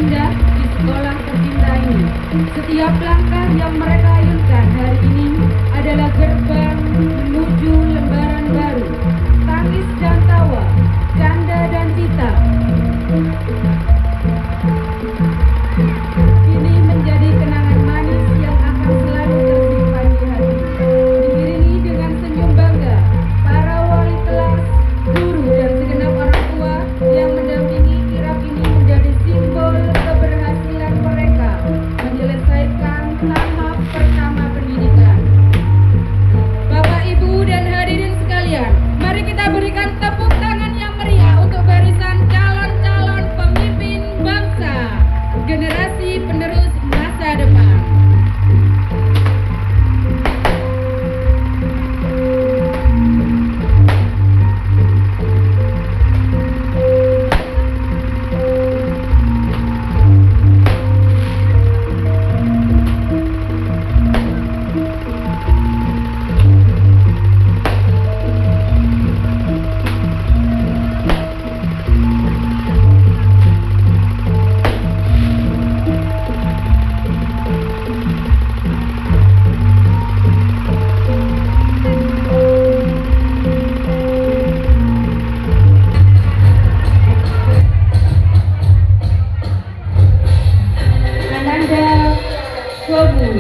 indah di sekolah tercinta ini. Setiap langkah yang mereka ayunkan hari ini adalah gerbang menuju lembaran baru. Tangis dan tawa, canda dan cita, ini menjadi kenangan manis yang akan selalu tersimpan di hati. Diiringi dengan senyum bangga, para wali kelas, guru, dan segenap orang tua yang mendampingi kirap ini menjadi simbol keberhasilan mereka menyelesaikan tahap pertama pendidikan. Bapak, Ibu, dan hadirin sekalian, mari kita berikan tepuk tangan yang meriah untuk barisan calon-calon pemimpin bangsa, generasi penerus masa depan. Ananda Gomu.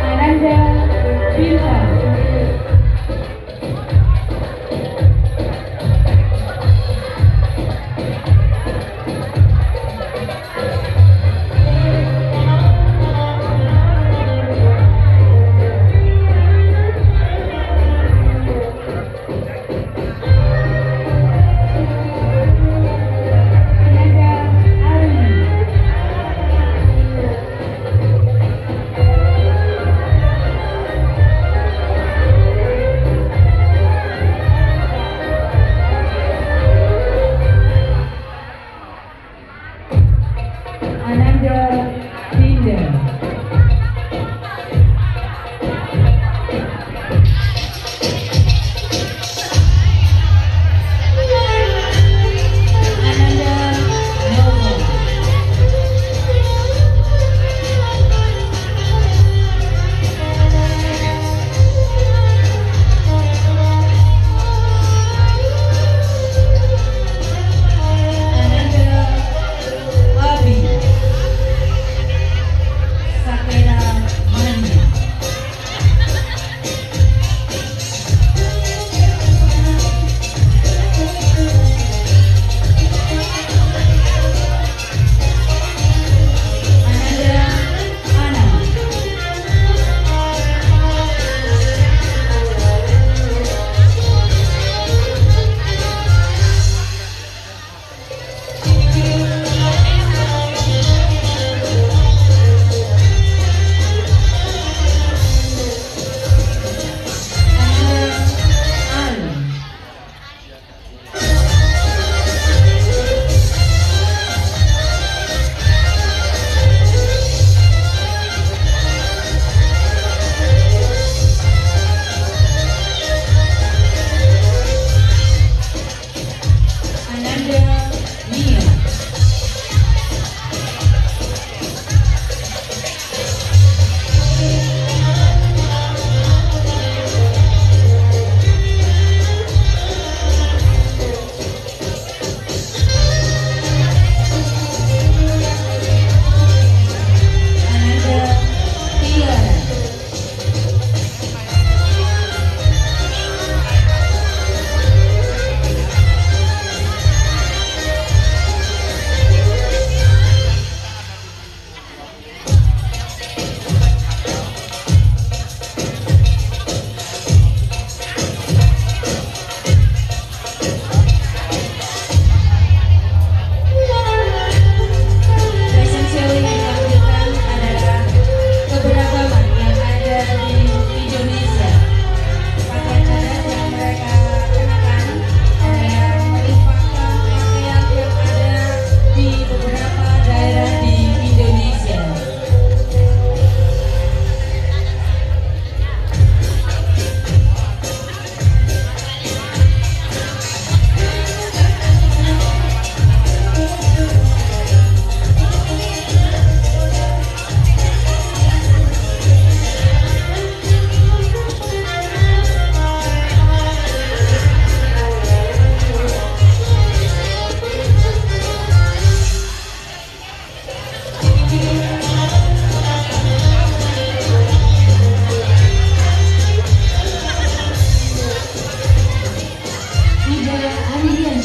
Ananda Bintang.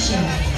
Indonesia.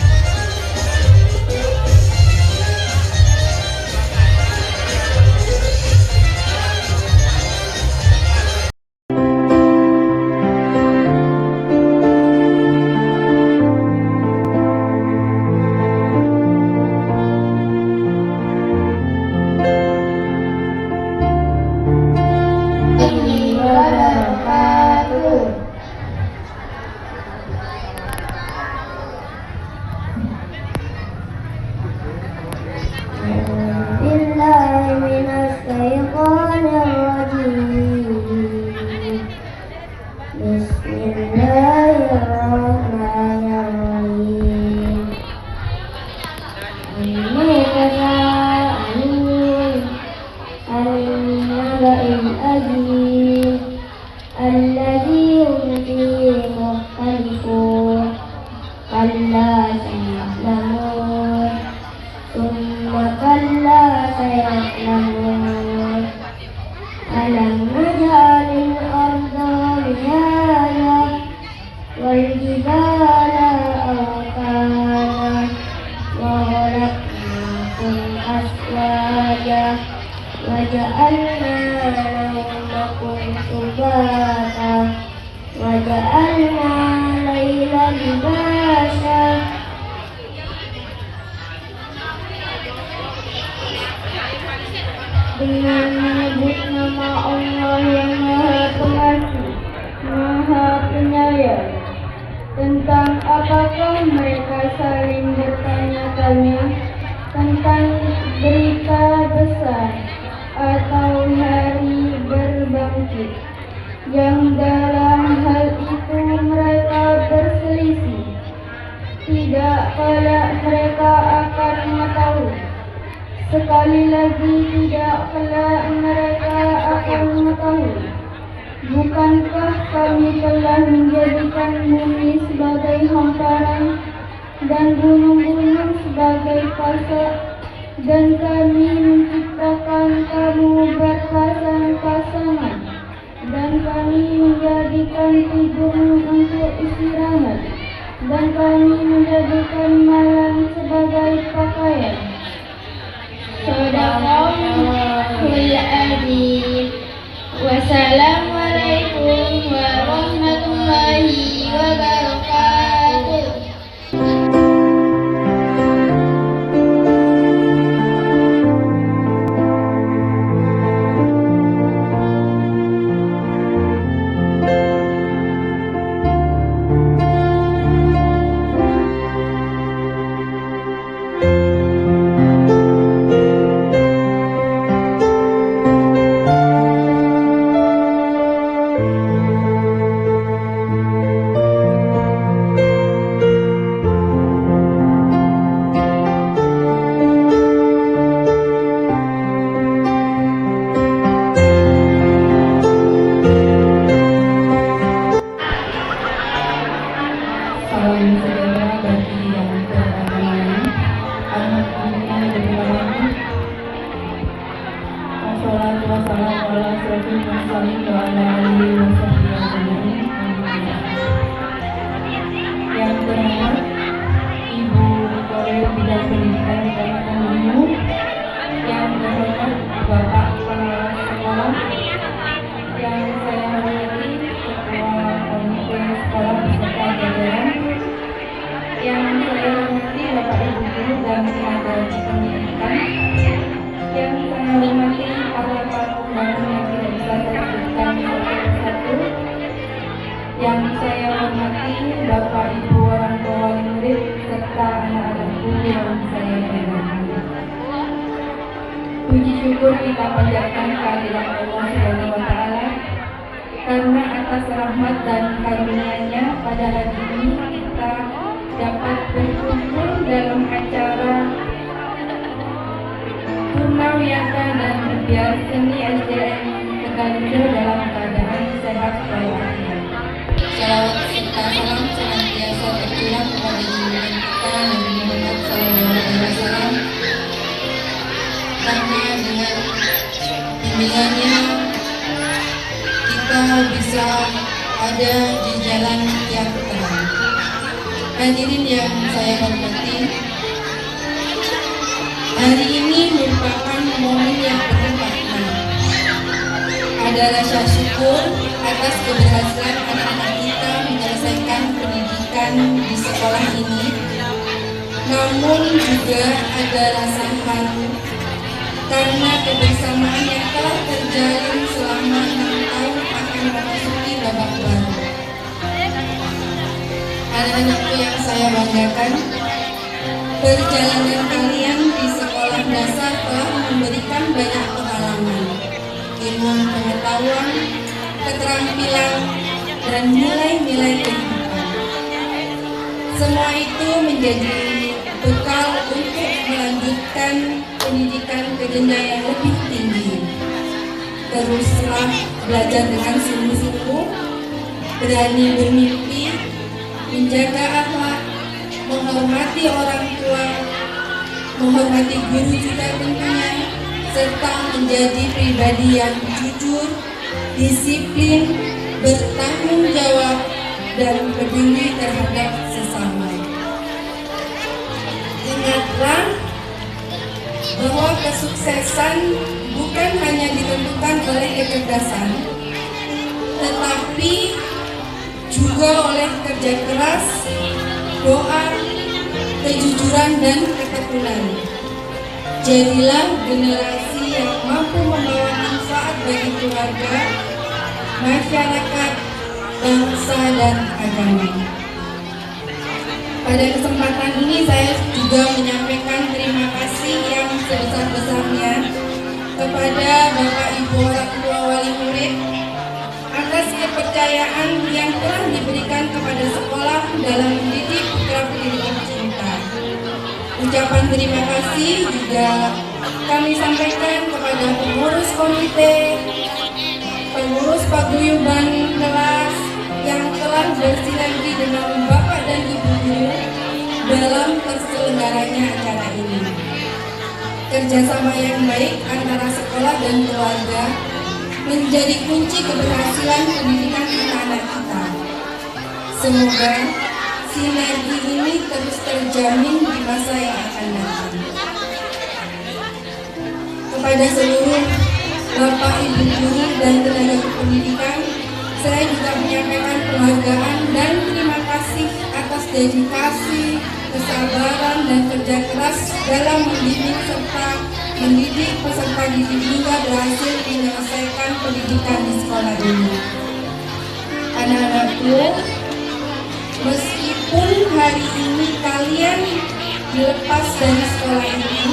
Dengan menyebut nama Allah yang Maha Pengasih, Maha Penyayang. Tentang apakah mereka saling bertanya-tanya tentang berita besar atau hari berbangkit, yang dalam hal itu mereka berselisih. Tidak kelak mereka akan mengetahui. Sekali lagi tidak kelak mereka akan mengetahui. Bukankah kami telah menjadikan bumi sebagai hamparan dan gunung-gunung sebagai pasak, dan kami menciptakan kamu berpasang-pasangan, dan kami menjadikan tidurmu untuk istirahat, dan kami menjadikan malam sebagai pakaian. Shadaqallahul adzim. Wassalamualaikum warahmatullahi wabarakatuh. Salam sejahtera bagi yang beragama, anak-anaknya beragama. Wassalatu wassalamu ala asyrofil mursalin wa ala alihi wasahbihi ajmain. Yang terhormat Ibu Koril Bidang Pendidikan dan Umum, yang terhormat Bapak Kepala Sekolah, yang saya hormati Ketua Komite Sekolah beserta jajaran, yang saya hormati Bapak Ibu Guru dan tenaga pendidikan, yang saya hormati para tamu undangan yang tidak bisa saya sebutkan satu persatu, yang saya hormati Bapak Ibu orang tua wali murid serta anak-anakku yang saya banggakan. Puji syukur kita panjatkan kehadirat Allah Subhanahu wa Ta'ala, karena atas rahmat dan karunia-Nya pada hari ini kita dapat berkumpul dalam acara Purnawiyata dan Biar Seni SDN Tegaljo dalam keadaan sehat walafiat. Salawat serta salam senantiasa tercurah kepada junjungan kita Nabi Muhammad SAW, karena dengan bimbingannya kita bisa ada di jalan yang terang. Hadirin yang saya hormati, hari ini merupakan momen yang penuh makna. Ada rasa syukur atas keberhasilan anak-anak kita menyelesaikan pendidikan di sekolah ini, namun juga ada rasa haru karena kebersamaan yang telah terjalin selama 6 tahun akan memasuki babak baru. Anak-anakku yang saya banggakan, perjalanan kalian di sekolah dasar telah memberikan banyak pengalaman, ilmu pengetahuan, keterampilan, dan nilai-nilai kehidupan. Semua itu menjadi bekal untuk melanjutkan pendidikan ke jenjang yang lebih tinggi. Teruslah belajar dengan sungguh-sungguh, berani bermimpi, menjaga akhlak, menghormati orang tua, menghormati guru juga tentunya, serta menjadi pribadi yang jujur, disiplin, bertanggung jawab, dan peduli terhadap sesama. Ingatlah bahwa kesuksesan bukan hanya ditentukan oleh kecerdasan, tetapi juga oleh kerja keras, doa, kejujuran, dan ketekunan. Jadilah generasi yang mampu membawa manfaat bagi keluarga, masyarakat, bangsa, dan agama. Pada kesempatan ini saya juga menyampaikan terima kasih yang sebesar-besarnya kepada Bapak Ibu orang tua wali murid atas kepercayaan yang telah diberikan kepada sekolah dalam mendidik putra-putri tercinta. Ucapan terima kasih juga kami sampaikan kepada pengurus komite, pengurus paguyuban kelas yang telah bersinergi dengan Bapak dan Ibu guru dalam terselenggaranya acara ini. Kerjasama yang baik antara sekolah dan keluarga menjadi kunci keberhasilan pendidikan anak-anak kita. Semoga sinergi ini terus terjamin di masa yang akan datang. Kepada seluruh Bapak, Ibu guru dan tenaga kependidikan, saya juga menyampaikan penghargaan dan terima kasih atas dedikasi, kesabaran, dan kerja keras dalam mendidik peserta didik hingga berhasil menyelesaikan pendidikan di sekolah ini. Anak-anakku, meskipun hari ini kalian dilepas dari sekolah ini,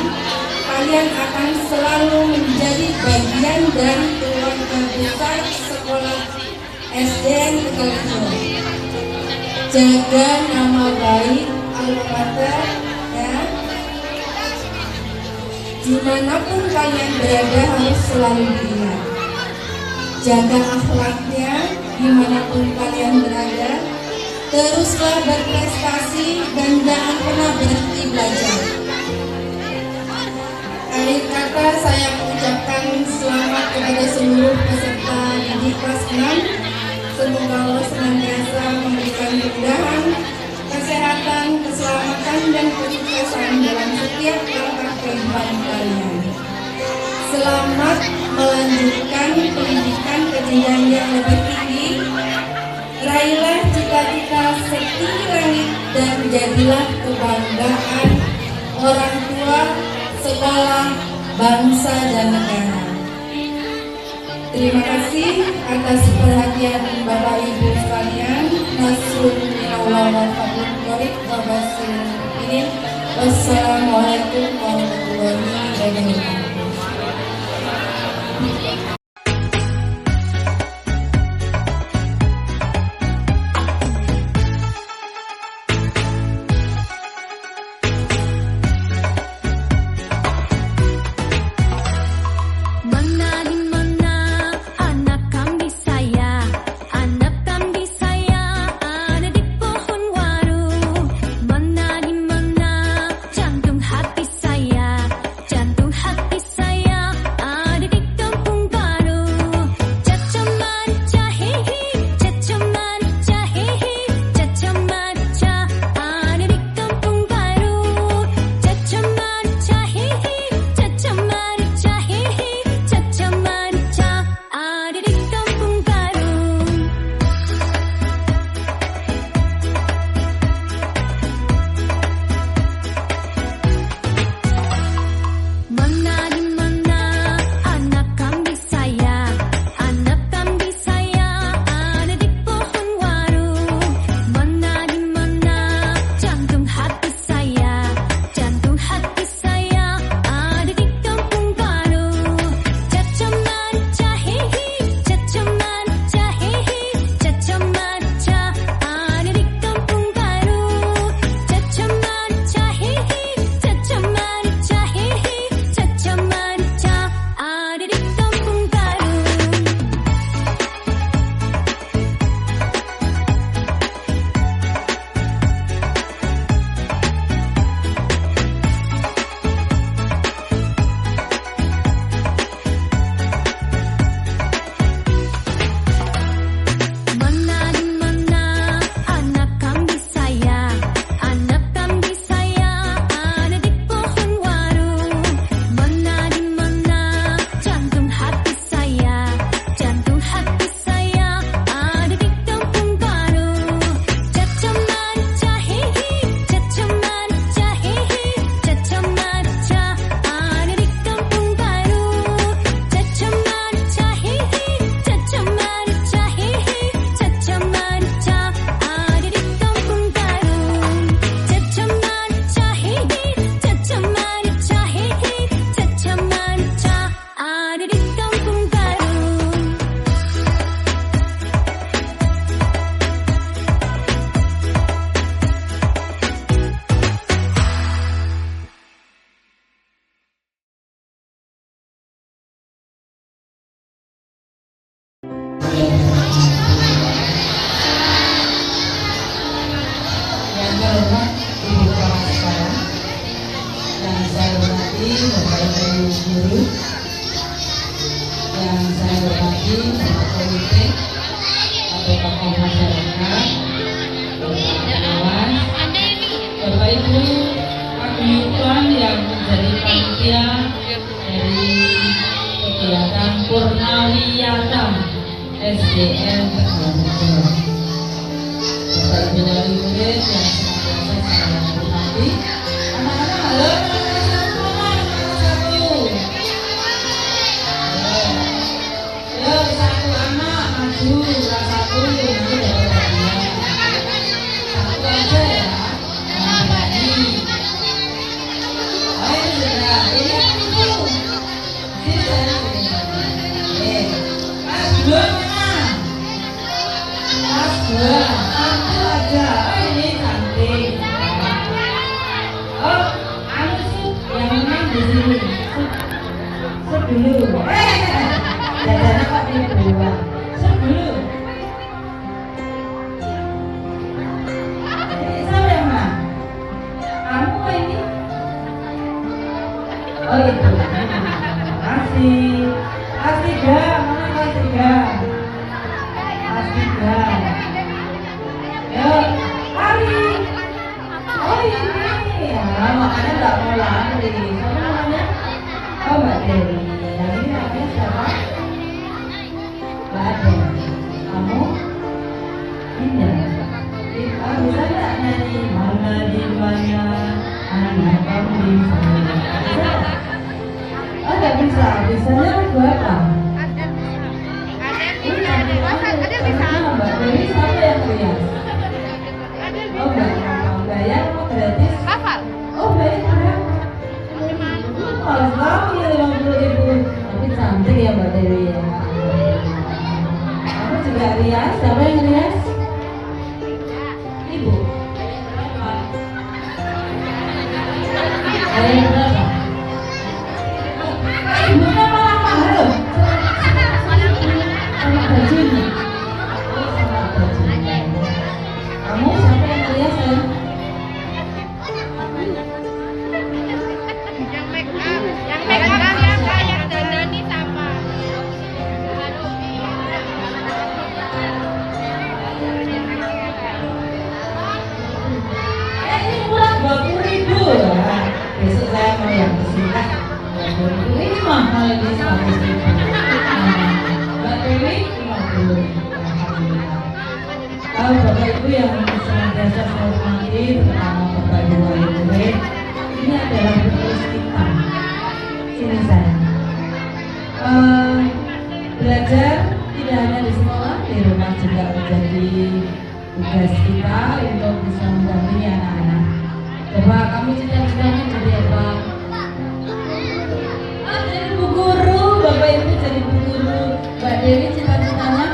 kalian akan selalu menjadi bagian dari keluarga besar sekolah SDN Tegalrejo. Jaga nama baik alma mater, ya. Dimanapun kalian berada harus selalu diingat. Jaga akhlaknya dimanapun kalian berada. Teruslah berprestasi dan jangan pernah berhenti belajar. Akhir kata saya mengucapkan selamat kepada seluruh peserta didik kelas 6. Semoga Allah senantiasa memberikan kemudahan, kesehatan, keselamatan, dan kesuksesan dalam setiap langkah kehidupan kalian. Selamat melanjutkan pendidikan ke jenjang yang lebih tinggi. Raihlah cita-cita setinggi langit dan jadilah kebanggaan orang tua, sekolah, bangsa, dan negara. Terima kasih atas perhatian Bapak Ibu sekalian. Nasrul minallah wal fadl qorib wabarakatuh. Wassalamualaikum warahmatullahi wabarakatuh. Jantung hati Bapak Ibu guru yang saya hormati, Bapak Komite atau tokoh masyarakat, Bapak kawan, Bapak Ibu paguyuban yang menjadi panitia dari kegiatan Purnawiyata SDN Tegalrejo. Bapak Ibu wali murid yang senantiasa saya hormati, anak-anak halo, satu anak maju, satu nanti dapat hadiah. Satu aja ya, jangan berani. Ayo segera, ini dulu. Sini sana. Mas dua mana? Mas dua, satu aja. Oh ini cantik. Oh, anu sup yang menang di sini. Sup dulu. Jajannya kok ini dua. Sup dulu. Ini siapa yang menang? Kamu ini? Oh itu. Kasih. Kelas 3, mana kelas 3? Kelas 3. Yuk, lari. Oh ini. Ya, makanya nggak mau lari. Siapa namanya? Oh Mbak Dewi. Yang ini namanya siapa? Mbak Ade. Kamu? Indah. Bisa nggak nyanyi? Mana di mana anak kamu di sana? Bisa nggak? Oh nggak bisa. Bisanya lagu apa? Mbak Dewi siapa yang rias? Oh Mbak bayar mau gratis? Oh bayar. Kalau tahu ya 50.000. Tapi cantik ya Mbak Dewi ya. Kamu juga rias? Siapa yang rias? Ibu. Bayar berapa? Ibunya malah mahal loh. Sama bajunya. Sama bajunya. Kamu siapa yang rias ya? Ini murah 20.000 ya. Besok saya mau yang kesini. 20.000 ini mahal ini 100.000. Mbak Dewi 50. Bapak Ibu yang senantiasa saya hormati, terutama Bapak Ibu wali murid, ini adalah penerus kita. Sini saya. Belajar tidak hanya di sekolah, di rumah juga menjadi tugas kita untuk bisa mendampingi anak-anak. Coba kamu cita-citanya jadi apa? Jadi bu guru, Bapak Ibu jadi bu guru. Mbak Dewi cita-citanya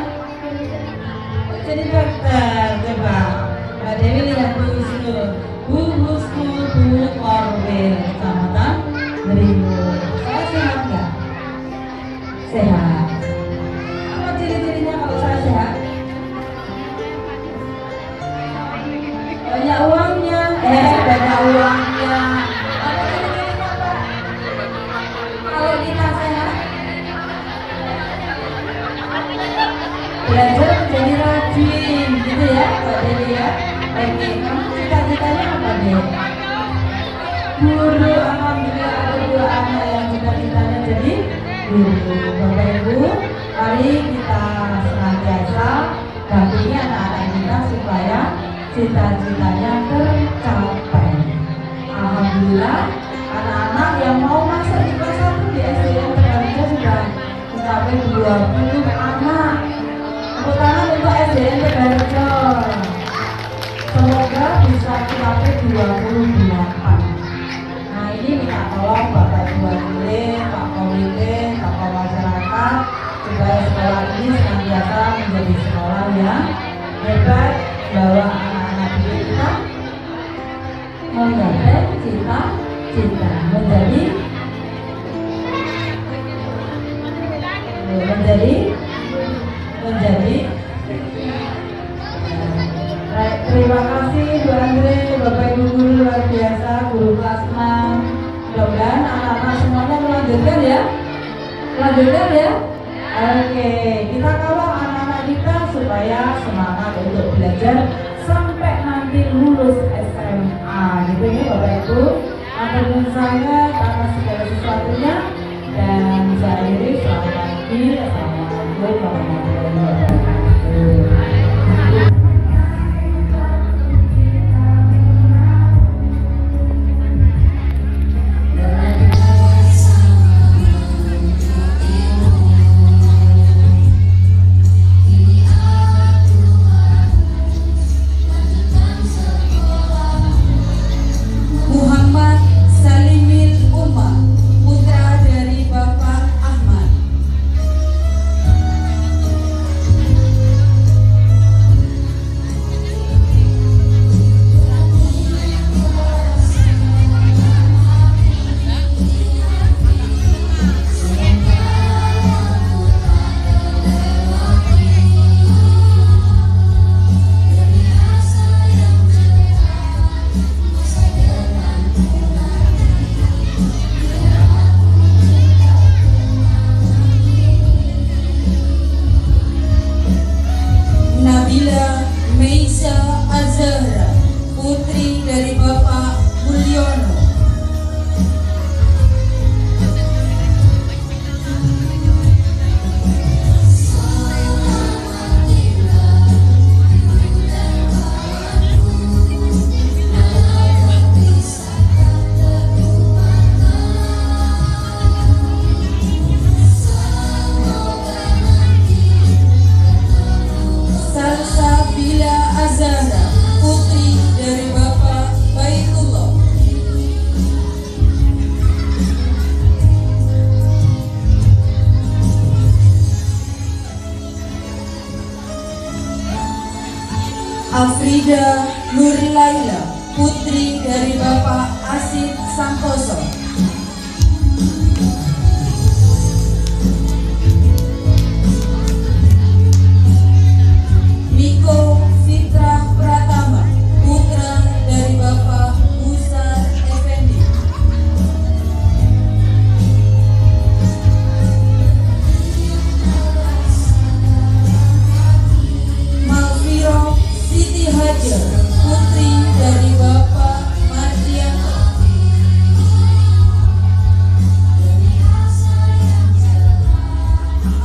jadi dokter. Coba Mbak Dewi lihat Bu Husnul. Bu Husnul, Bu Korwil, Kecamatan Beringul. Saya sehat nggak? Sehat. Apa ciri-cirinya kalau saya sehat? Banyak uangnya. Banyak uangnya. Apa ciri-cirinya Pak? Kalau kita sehat, belajar menjadi rajin, gitu ya Mbak Dewi ya. Oke, kamu cita-citanya apa deh? Guru. Alhamdulillah ada 2 anak yang cita-citanya jadi guru. Bapak Ibu, mari kita senantiasa dampingi anak-anak kita supaya cita-citanya tercapai. Alhamdulillah anak-anak yang mau masuk di kelas 1 di SDN Tegalrejo sudah mencapai 20 anak. Tepuk tangan untuk SDN Tegalrejo. Semoga bisa mencapai 28. Nah ini minta tolong Bapak Ibu wali murid, Pak Komite, tokoh masyarakat, supaya sekolah ini senantiasa menjadi sekolah yang hebat, bahwa anak-anak kita menggapai cita-cita menjadi terima kasih Bu Andre, Bapak Ibu guru luar biasa, guru kelas 6. Mudah-mudahan anak-anak semuanya melanjutkan ya. Lanjutkan ya. Oke, kita kawal anak-anak kita supaya semangat untuk belajar sampai nanti lulus SMA gitu ya Bapak Ibu. Atur saya atas segala sesuatunya dan saya akhiri selamat pagi. Assalamualaikum warahmatullahi wabarakatuh. Muhammad Salimil Umar, putra dari Bapak Ahmad. Nabila Meisa Azhara, putri dari Bapak Mulyono. Salsabila Azhara, putri dari Bapak Baitullah. Afrida Nurlaila, putri dari Bapak Asid Santoso. Niko Fitra Pratama, putra dari Bapak Musar Effendi. Malviro Siti Hajar, putri dari Bapak Mardianto.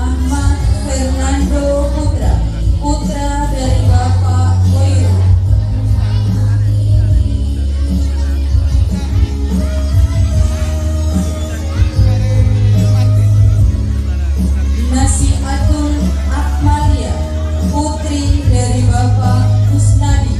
Ahmad Fernando Putra, putra dari Bapak Boyo. Nasiatul Akmalia, putri dari Bapak Kusnadi.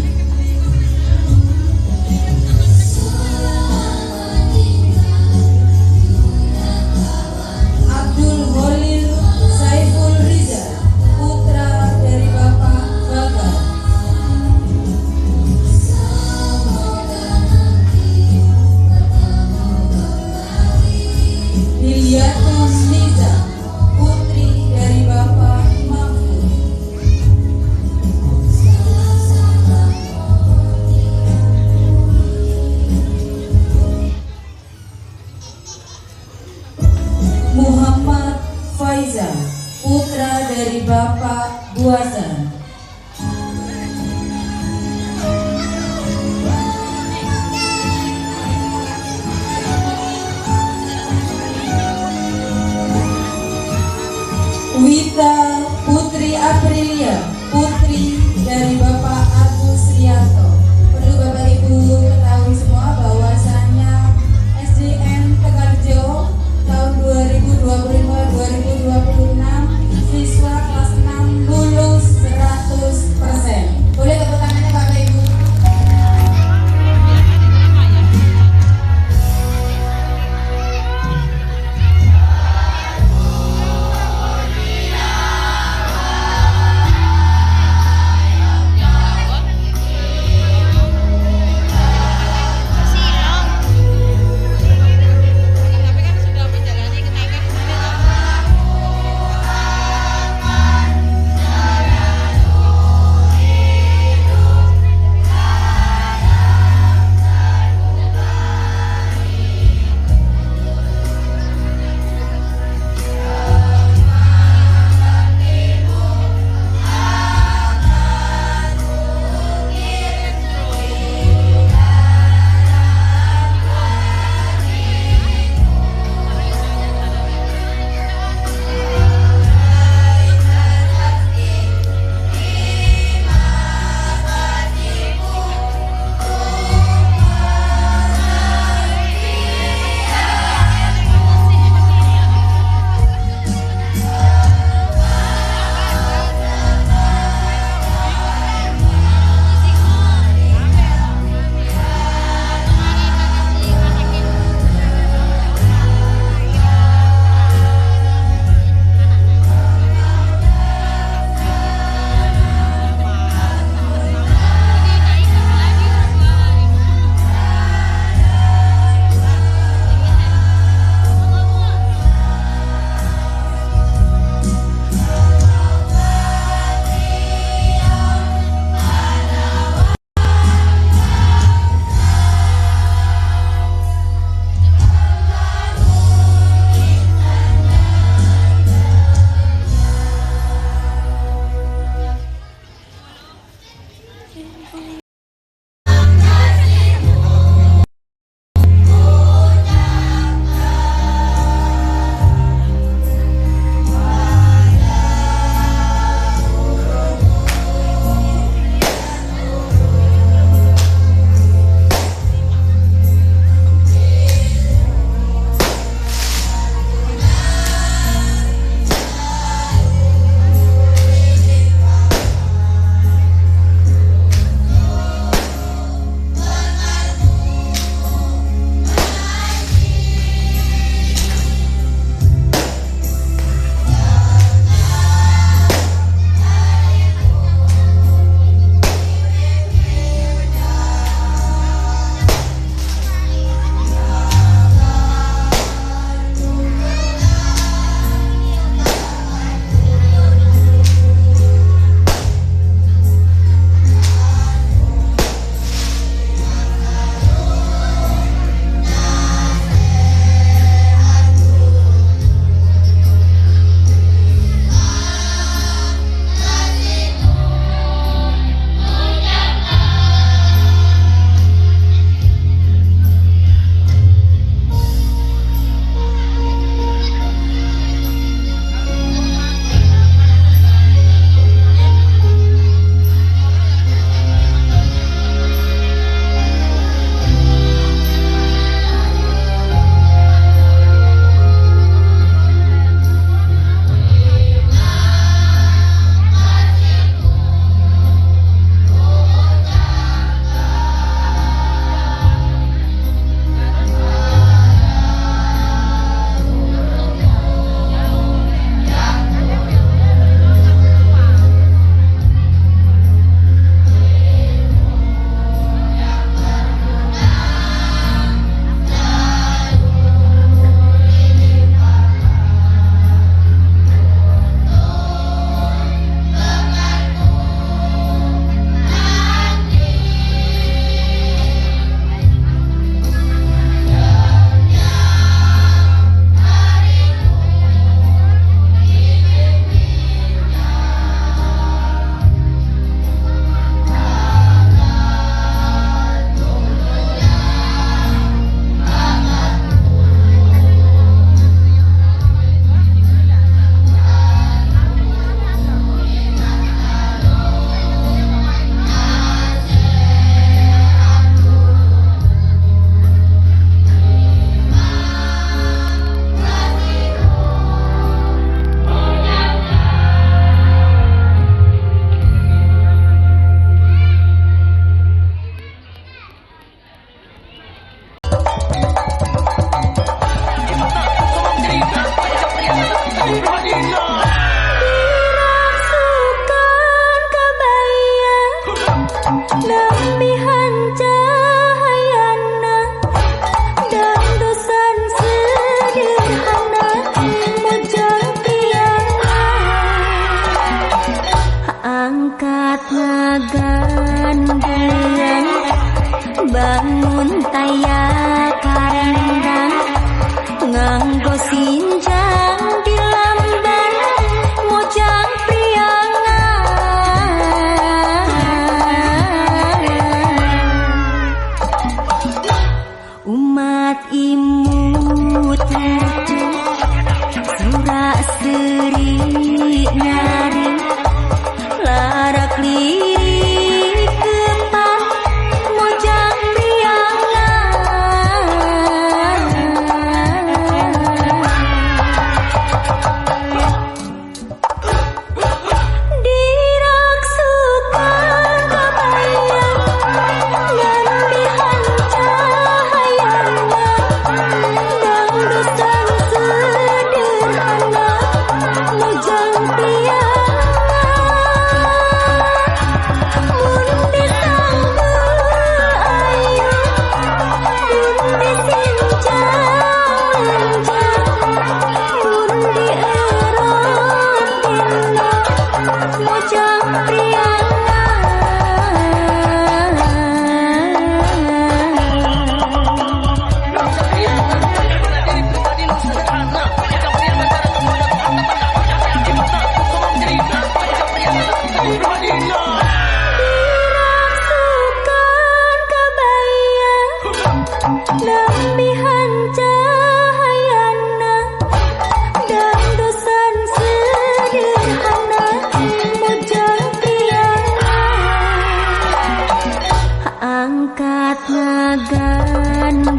Pangkat ngagandeng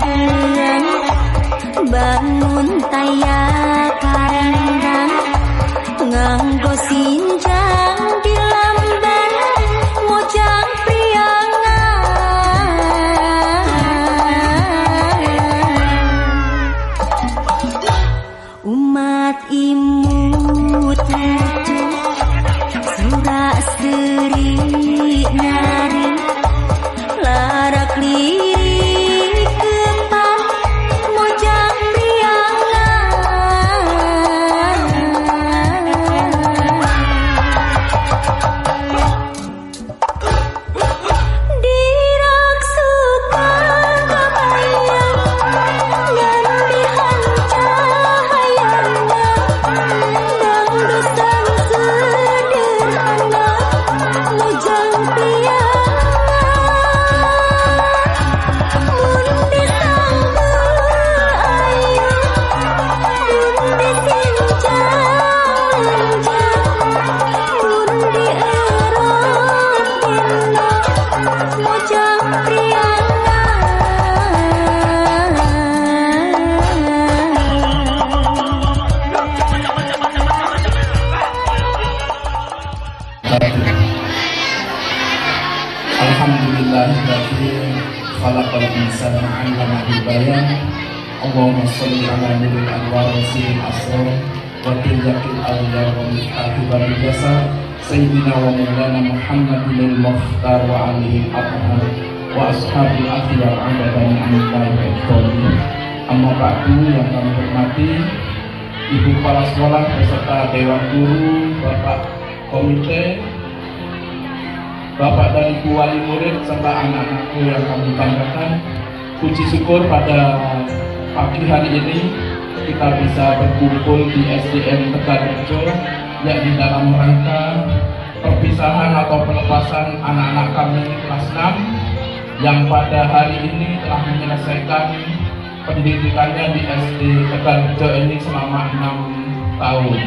bangun taya karendang nganggo sinjang di lamban mojang priangan umat imut surah seri nari larak lirik kepan mojang priangan dirak suka kebayang ngan dihancahayana dangdutan sederhana mojang priangan mun disanggu ayu mun disinjang mun dierot dina mojang Alhamdulillahirabbil khalaqal insana 'allamahu bayan. Allahumma sholli ala nuril anwar wa sirril asrar wa tilyaqil awliya wa miftahil babil jasar sayyidina wa maulana Muhammadil mukhtar wa alihi athhar wa ashabil akhyar abadani anillahi wa ikhwani. Amma ba'du, yang kami hormati Ibu Kepala Sekolah beserta Dewan Guru, Bapak Komite, Bapak dan Ibu Wali Murid serta anak-anakku yang kami banggakan. Puji syukur pada pagi hari ini kita bisa berkumpul di SDN Tegalrejo, yakni dalam rangka perpisahan atau pelepasan anak-anak kami kelas 6 yang pada hari ini telah menyelesaikan pendidikannya di SD Tegalrejo ini selama 6 tahun.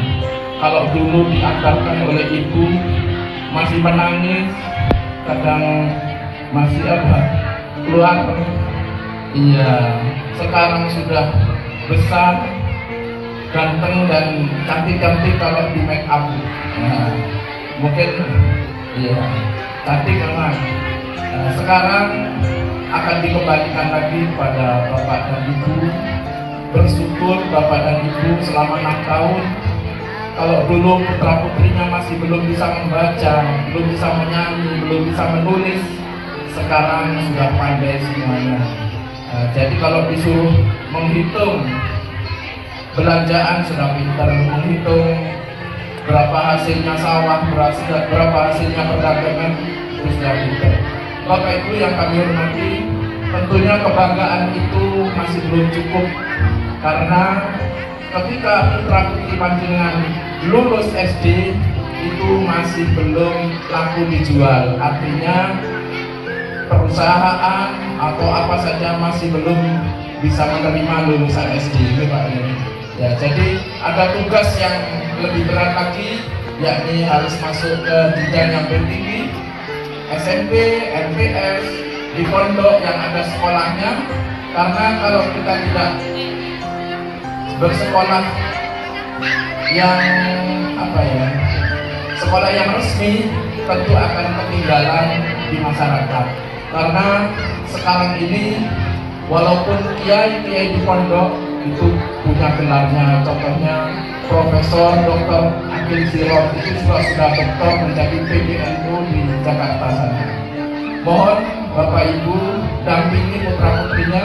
Kalau dulu diantarkan oleh ibu masih menangis, kadang masih keluar. Iya, sekarang sudah besar, ganteng dan cantik-cantik kalau di make up. Nah, mungkin iya cantik memang. Sekarang akan dikembalikan lagi pada Bapak dan Ibu. Bersyukur Bapak dan Ibu selama 6 tahun. Kalau dulu putra putrinya masih belum bisa membaca, belum bisa menyanyi, belum bisa menulis, sekarang sudah pandai semuanya. Jadi kalau disuruh menghitung belanjaan sudah pintar, menghitung berapa hasilnya sawah, berapa hasilnya perdagangan itu sudah pintar. Bapak Ibu yang kami hormati, tentunya kebanggaan itu masih belum cukup karena ketika putra putri panjenengan lulus SD itu masih belum laku dijual, artinya perusahaan atau apa saja masih belum bisa menerima lulusan SD, gitu Pak. Ya, jadi ada tugas yang lebih berat lagi, yakni harus masuk ke jenjang yang lebih tinggi, SMP, MTS, di pondok yang ada sekolahnya. Karena kalau kita tidak bersekolah yang sekolah yang resmi, tentu akan ketinggalan di masyarakat. Karena sekarang ini walaupun kiai di pondok itu punya gelarnya, contohnya Profesor Dr. Akil Sirot itu sudah doktor menjadi PBNU di Jakarta sana. Mohon Bapak Ibu dampingi putra putrinya.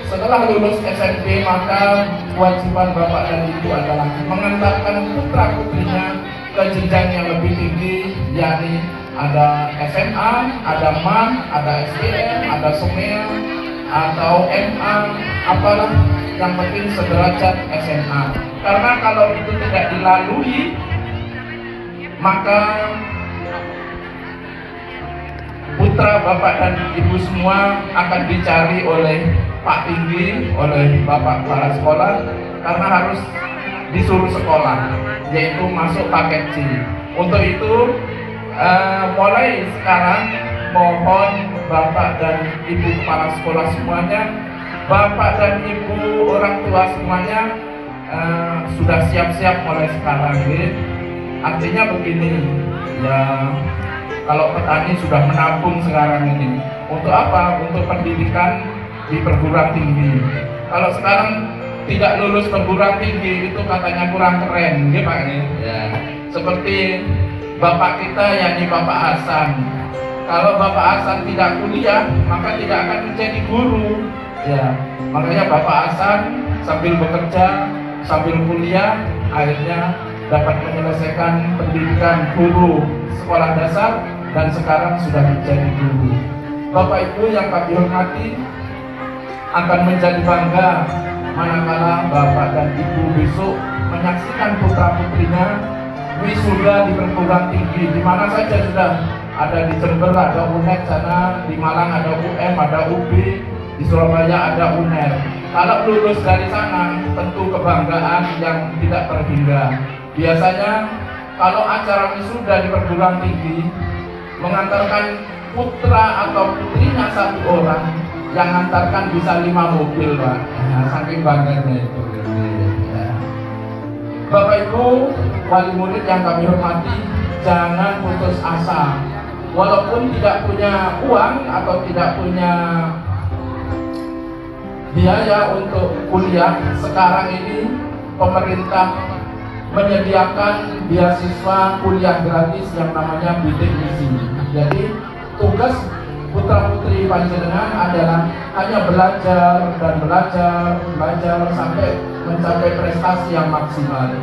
Setelah lulus SMP, maka kewajiban Bapak dan Ibu adalah mengantarkan putra putrinya ke jenjang yang lebih tinggi, yakni ada SMA, ada MAN, ada SDM, ada SUMEA, atau MA, apalah yang penting sederajat SMA. Karena kalau itu tidak dilalui, maka putra Bapak dan Ibu semua akan dicari oleh Pak Tinggi, oleh Bapak Kepala Sekolah, karena harus disuruh sekolah, yaitu masuk paket C. Untuk itu mulai sekarang mohon Bapak dan Ibu kepala sekolah semuanya, Bapak dan Ibu orang tua semuanya sudah siap-siap mulai sekarang. Artinya begini, ya kalau petani sudah menabung sekarang ini, untuk apa? Untuk pendidikan di perguruan tinggi. Kalau sekarang tidak lulus perguruan tinggi itu katanya kurang keren, ya Pak. Ya. Seperti Bapak kita yakni Bapak Hasan. Kalau Bapak Hasan tidak kuliah, maka tidak akan menjadi guru. Ya, makanya Bapak Hasan sambil bekerja, sambil kuliah, akhirnya dapat menyelesaikan pendidikan guru sekolah dasar dan sekarang sudah menjadi guru. Bapak Ibu yang kami hormati, akan menjadi bangga manakala Bapak dan Ibu besok menyaksikan putra putrinya wisuda di perguruan tinggi. Di mana saja sudah ada, di Jember ada UNER sana, di Malang ada UM, ada UB, di Surabaya ada UNER. Kalau lulus dari sana tentu kebanggaan yang tidak terhingga. Biasanya kalau acara wisuda di perguruan tinggi mengantarkan putra atau putrinya satu orang, yang antarkan bisa 5 mobil, Pak. Nah, saking bangganya itu. Ya. Bapak Ibu wali murid yang kami hormati, jangan putus asa. Walaupun tidak punya uang atau tidak punya biaya untuk kuliah, sekarang ini pemerintah menyediakan beasiswa kuliah gratis yang namanya bidik misi. Jadi tugas putra putri panjenengan adalah hanya belajar dan belajar sampai mencapai prestasi yang maksimal.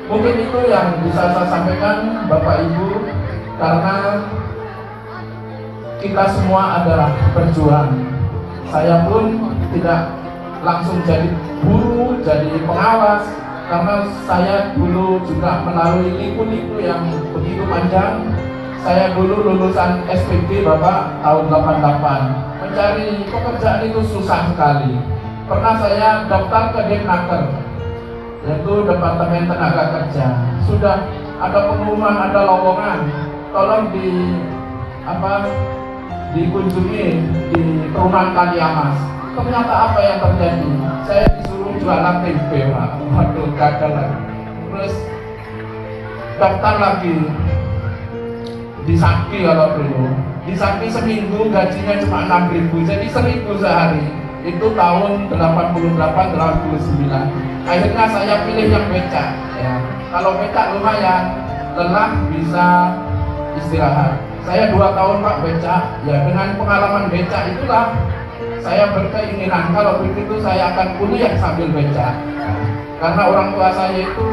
Mungkin itu yang bisa saya sampaikan Bapak Ibu, karena kita semua adalah berjuang. Saya pun tidak langsung jadi guru, jadi pengawas, karena saya dulu juga melalui liku-liku yang begitu panjang. Saya dulu lulusan SPG Bapak tahun 88. Mencari pekerjaan itu susah sekali. Pernah saya daftar ke Depnaker, yaitu Departemen Tenaga Kerja. Sudah ada pengumuman, ada lowongan, tolong dikunjungi di perumahan Kaliamas. Ternyata apa yang terjadi? Saya disuruh jualan tempe, Pak. Waduh, gagal lagi. Terus daftar lagi di Sakti. Kalau dulu di Sakti seminggu gajinya cuma 6.000, jadi 1.000 sehari. Itu tahun 88-89. Akhirnya saya pilih yang becak. Ya. Kalau becak lumayan, lelah bisa istirahat. Saya 2 tahun Pak becak. Ya, dengan pengalaman becak itulah saya berkeinginan kalau begitu saya akan kuliah sambil becak. Karena orang tua saya itu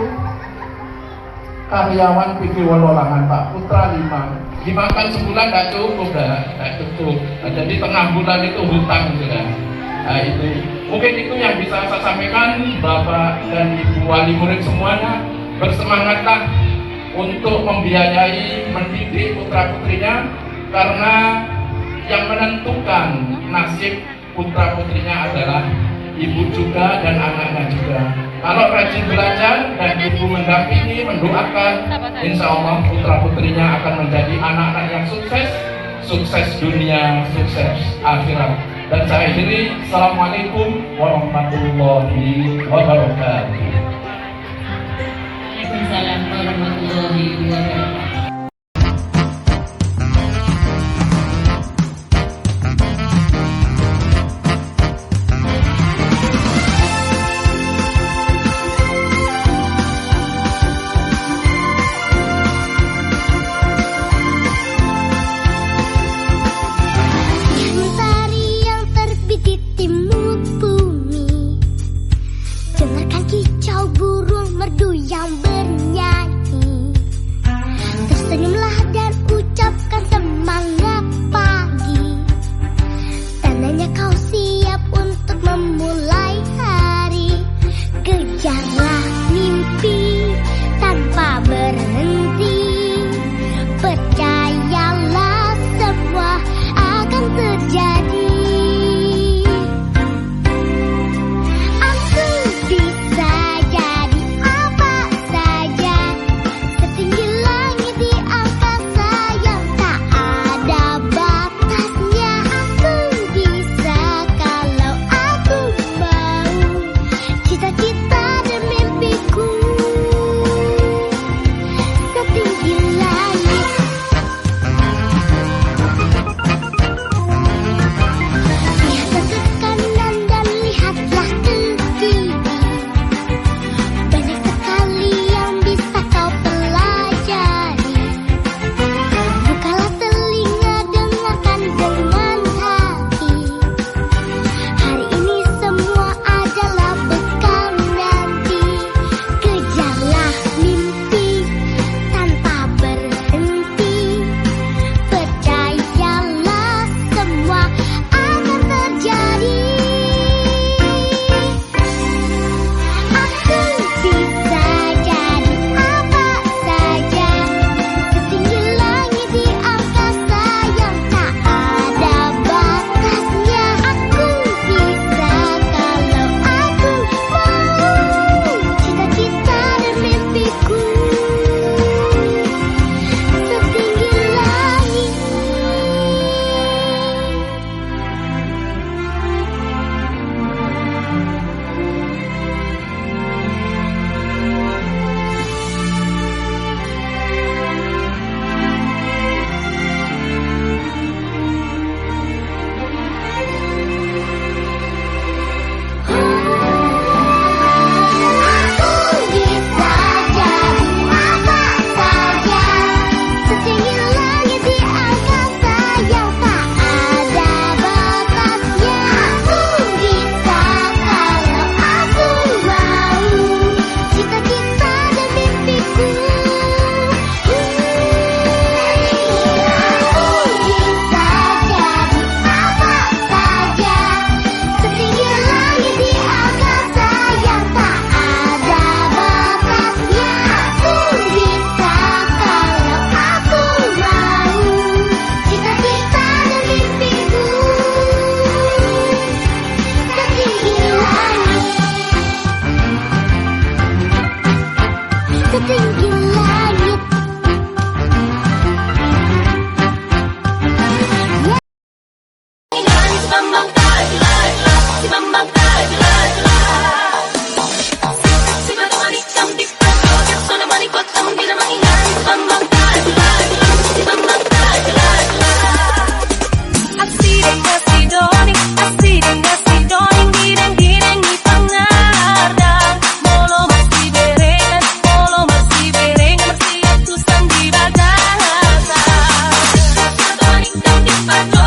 karyawan PD Wololangan, Pak, putra 5. Dimakan sebulan tidak cukup, tidak cukup. Nah, jadi tengah bulan itu hutang juga. Nah, itu mungkin itu yang bisa saya sampaikan. Bapak dan Ibu wali murid semuanya, bersemangatlah untuk membiayai mendidik putra putrinya, karena yang menentukan nasib putra putrinya adalah ibu juga dan anaknya juga. Kalau rajin belajar dan ibu mendampingi, mendoakan, insya Allah putra putrinya akan menjadi anak-anak yang sukses, sukses dunia, sukses akhirat. Dan saya akhiri, Assalamualaikum warahmatullahi wabarakatuh. Waalaikumsalam warahmatullahi wabarakatuh. Mentari yang terbit di timur bumi, dengarkan kicau burung merdu yang bernyanyi. Di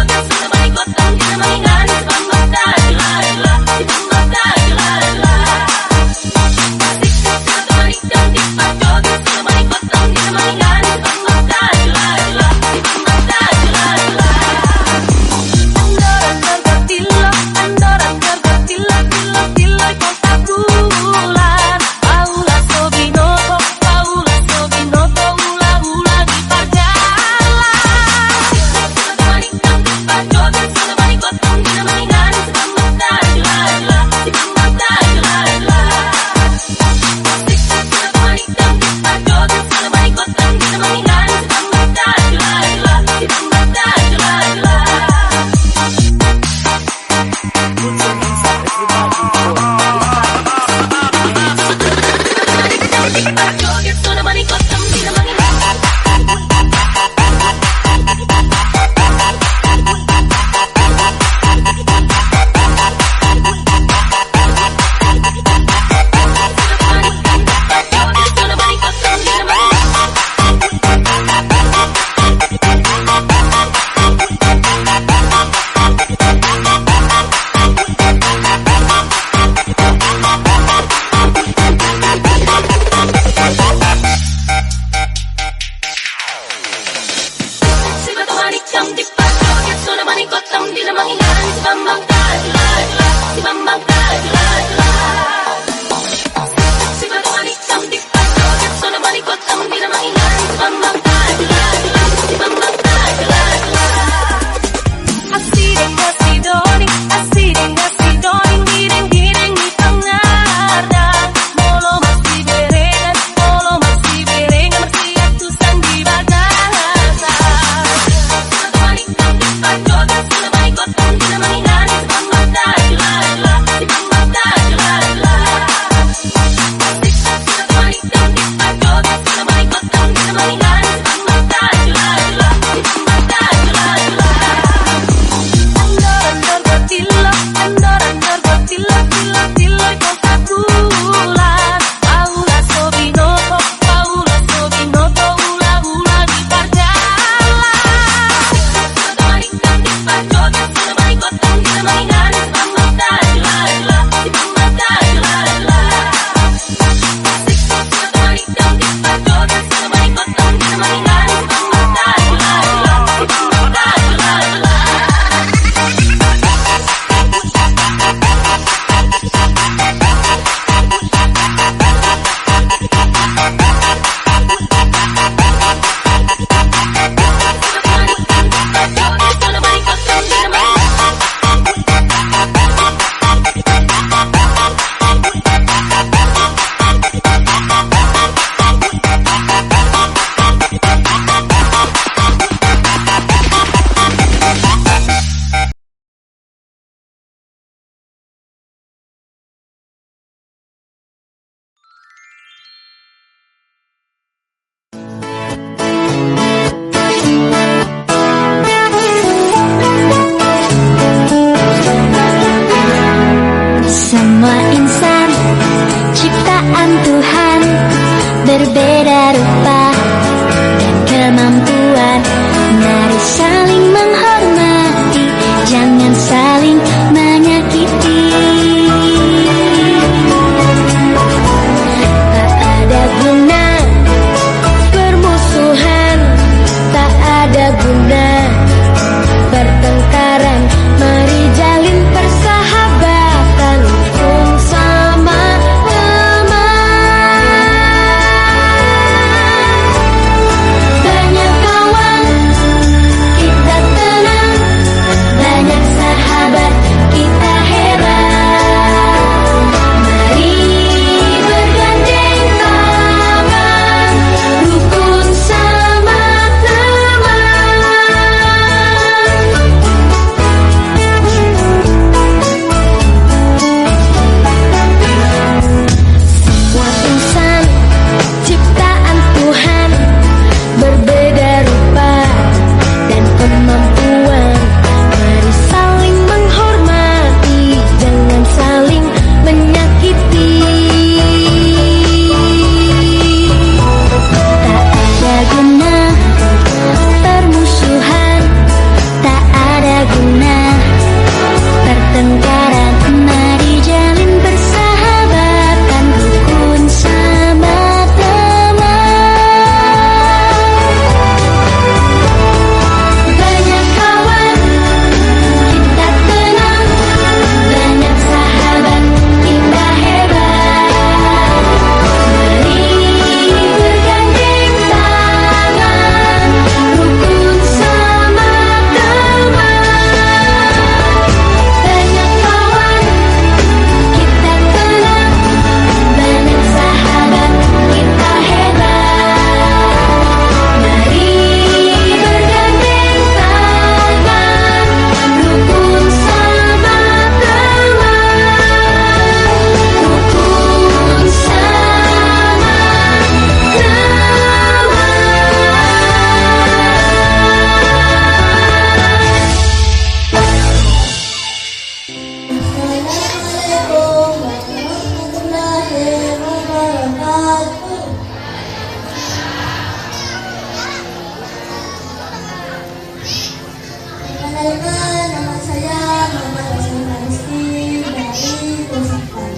Perkenalkan, nama saya Muhammad Hasan Rizky dari Bosakan.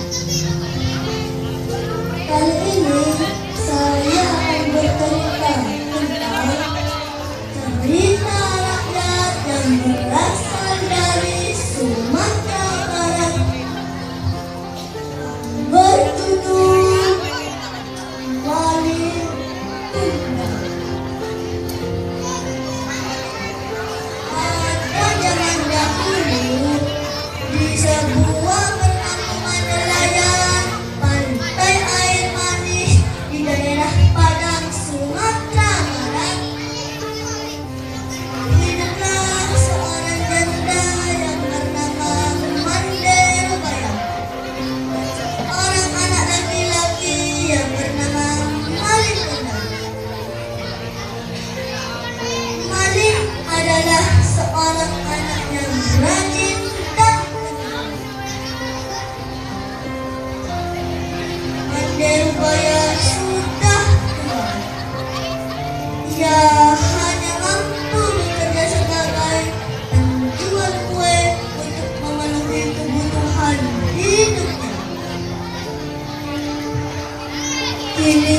Kali ini saya akan bercerita tentang cerita rakyat yang berasal dari Sumatera Barat berjudul Wali Tunda. Pada zaman dahulu, di sebuah perkampungan nelayan pantai air manis di daerah Padang, Sumatera Barat, hiduplah seorang janda yang bernama Mandel Bayam, seorang anak laki-laki yang bernama Malik Tunda. Malik adalah seorang anak yang rajin dan pendiam. Mandel Bayam sudah tua. Ia hanya mampu bekerja sebagai penjual kue untuk memenuhi kebutuhan hidupnya. Kini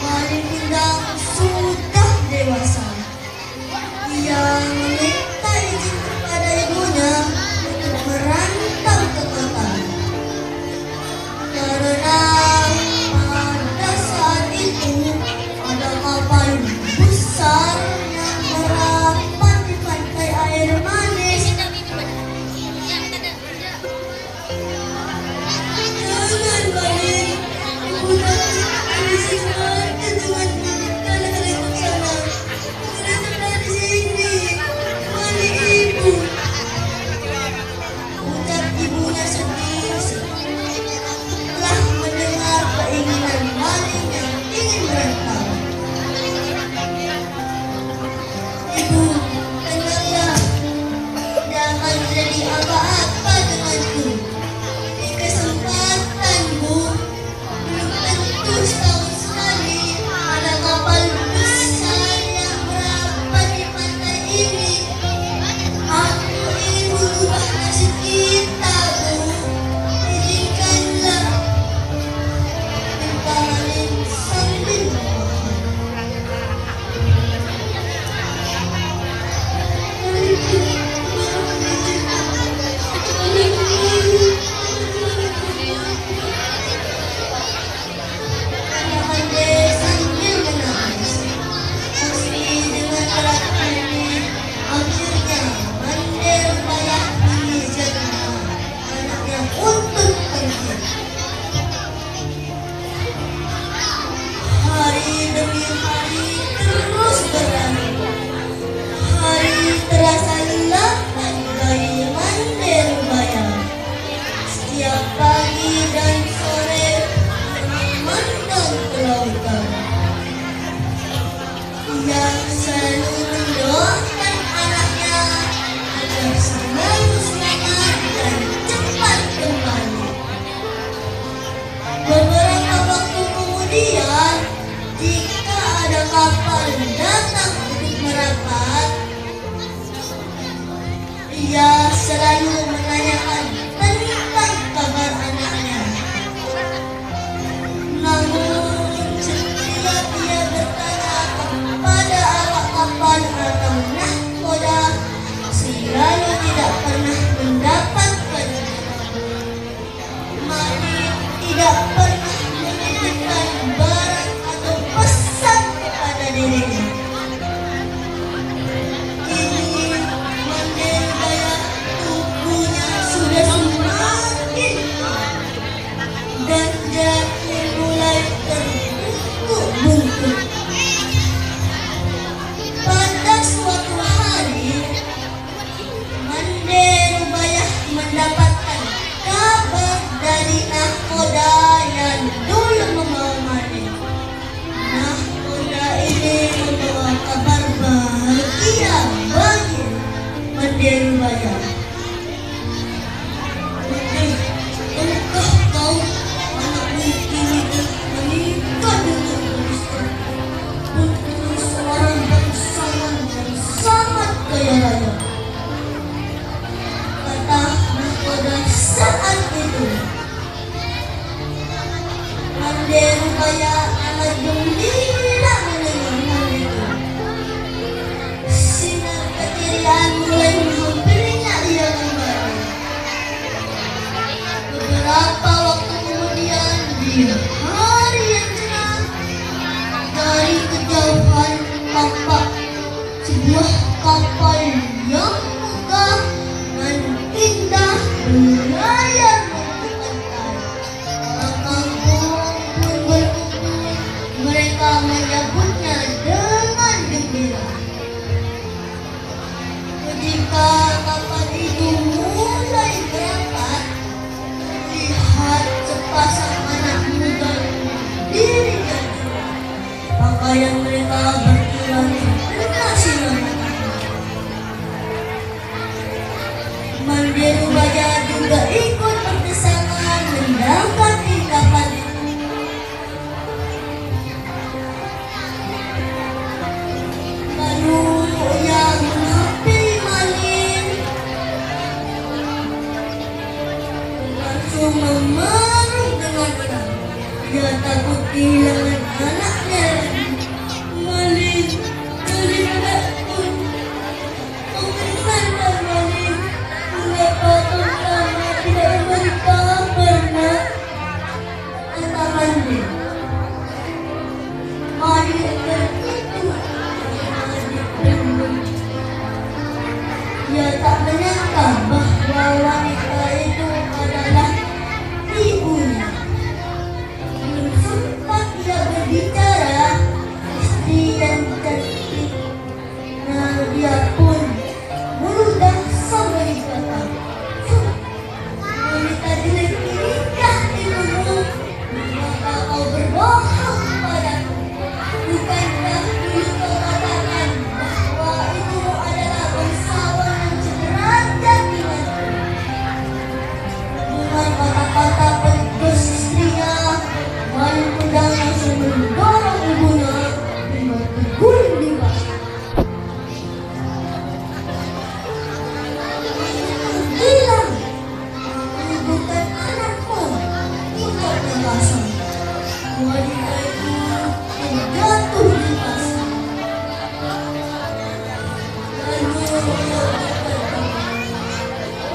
Malik Tunda sudah dewasa. Ia meminta izin kepada ibunya untuk merantau ke kota. Karena pada saat itu ada kapal besar yang merapat di pantai air manis. Jangan balik, ibu nanti di sini dengan kalian ke sana. Jangan di sini, balik ibu. Ucap ibunya sedih setelah mendengar keinginan Malik yang ingin merantau. Ibu, tenanglah, jangan terjadi apa-apa denganku. Ini kesempatan, Bu. Belum tentu setahun sekali ada kapal besar yang merapat di pantai ini. Aku ingin merubah nasib kita, Bu. Izinkanlah. Minta Malik sambil Mandel sambil menangis. Meski dengan berat hati, akhirnya Mandel Bayam mengizinkan anaknya untuk pergi. Hari demi hari terus berlalu. Hari terasa lambat bagi Mandel Bayam. Setiap pagi dan sore memandang ke lautan. Ia selalu mendoakan anaknya agar selalu semangat dan cepat kembali. Beberapa waktu kemudian, jika ada kapal datang untuk merapat, ia selalu menanyakan tentang kabar anaknya. Namun, setiap ia bertanya kepada awak kapal atau nahkoda, selalu tidak pernah mendapatkan. Malik tidak pernah menitipkan barang atau pesan kepada dirinya. Kini Mandel Bayam tubuhnya sudah semakin tua dan jari mulai terbungkuk-bungkuk. Pada suatu hari, Mandel Bayam mendapatkan kabar dari nahkoda yang dulu membawa Malik. Nahkoda ini membawa kabar bahagia bagi Mandel Bayam. Tahukah kau, anakmu ini menikah dengan putri seorang bangsawan yang sangat kaya raya. Biru baja juga ikut berdesakan mendapati kapal itu. Lalu ia menghampiri Malin, langsung memeluk dengan erat. Dia takut kehilangan anaknya. Malin takut. Bagaimana Malin? Mengapa kamu tidak memberi kabar, nak? Kata Malin. Malin tertidur. Dia tak menyangka bahwa wanita itu adalah ibunya. Belum sempat ia berbicara, istri yang cantik, nah dia pun meludah sampai berkata, wanita jelek inikah ibumu? Mengapa kau berbohong padaku? Bukankah dulu kau katakan bahwa ibumu adalah bangsawan yang sederajat denganku? Dengan kata-kata petus istrinya, Malin pun langsung mendorong ibunya hingga terguling di bawah. Bilang, ini bukan anakmu, ucapnya kasar. Wanita itu terjatuh di pasar. Lalu ia berkata,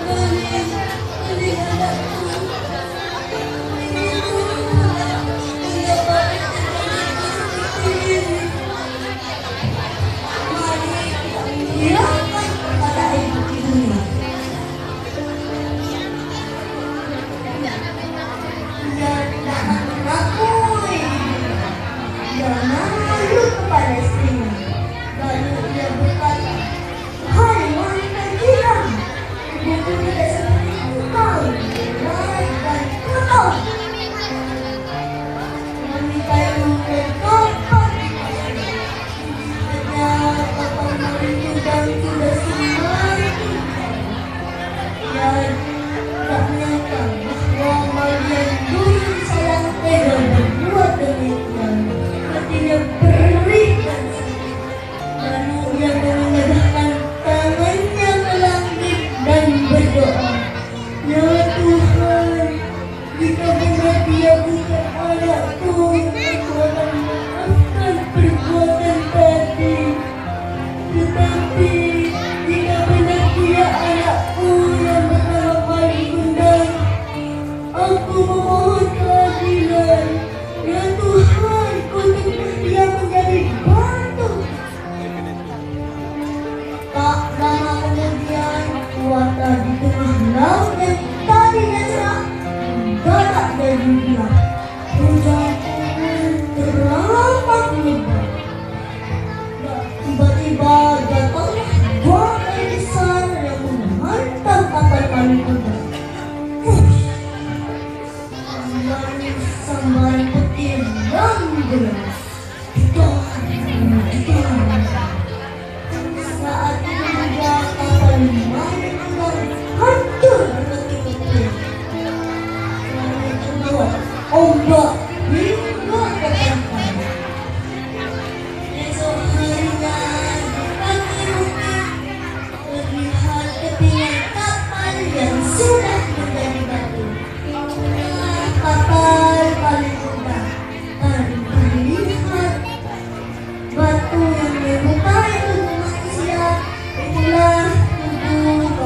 Malin, anakku. Tiba-tiba datanglah badai besar yang menghantam kapal Malin kuda. Sambaran petir yang gelap. Saat itu juga kapal Malin kuda hancur berkeping-keping. Malin kuda ombak hingga ke pantai. Esok harinya di pagi bukit terlihat kepingan kapal yang sudah menjadi batu. Itulah kapal Malin kuda. Dan terlihat batu yang menyerupai tubuh manusia. Itulah tubuh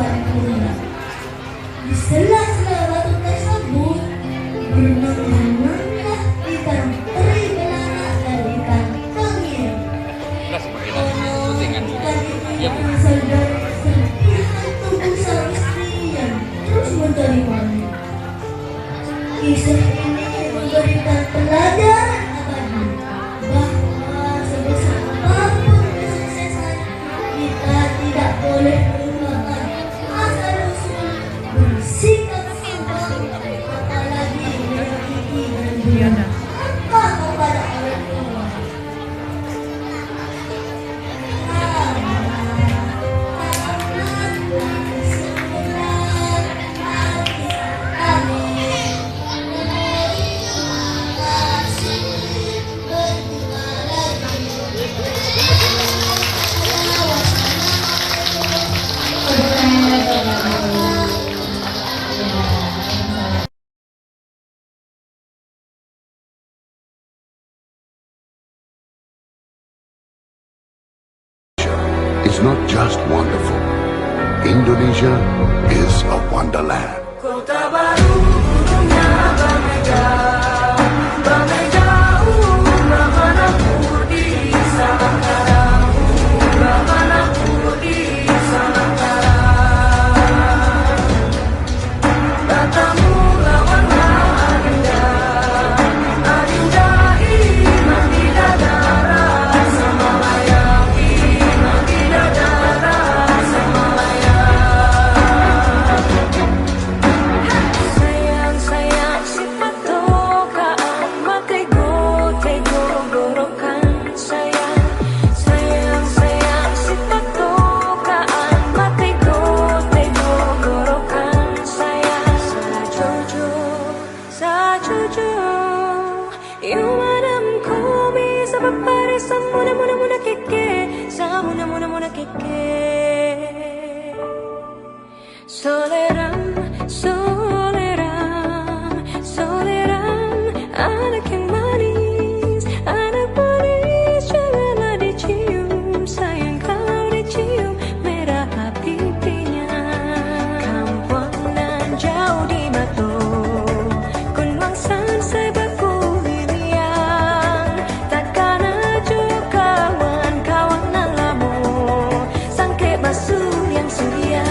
is not just wonderful. Indonesia is a wonderland. Kota baru dunia berbeda, jauh bermanapun di Samantara, bermanapun di Samantara. Katamu lawanlah adinda iman tidak ada rasa Malaya, iman tidak ada rasa Malaya. Sayang sifat tokaan makai go gorokan sayang sifat tokaan makai go gorokan sayang sajojo you madam komi sabab pare samuna muna keke samuna muna keke soleram anak yang manis janganlah dicium sayang kalau dicium merah pipinya kampuangan jauh di mata kunwang san sebaku hiliang takkan aja kawan lamu sangke basuh yang suria.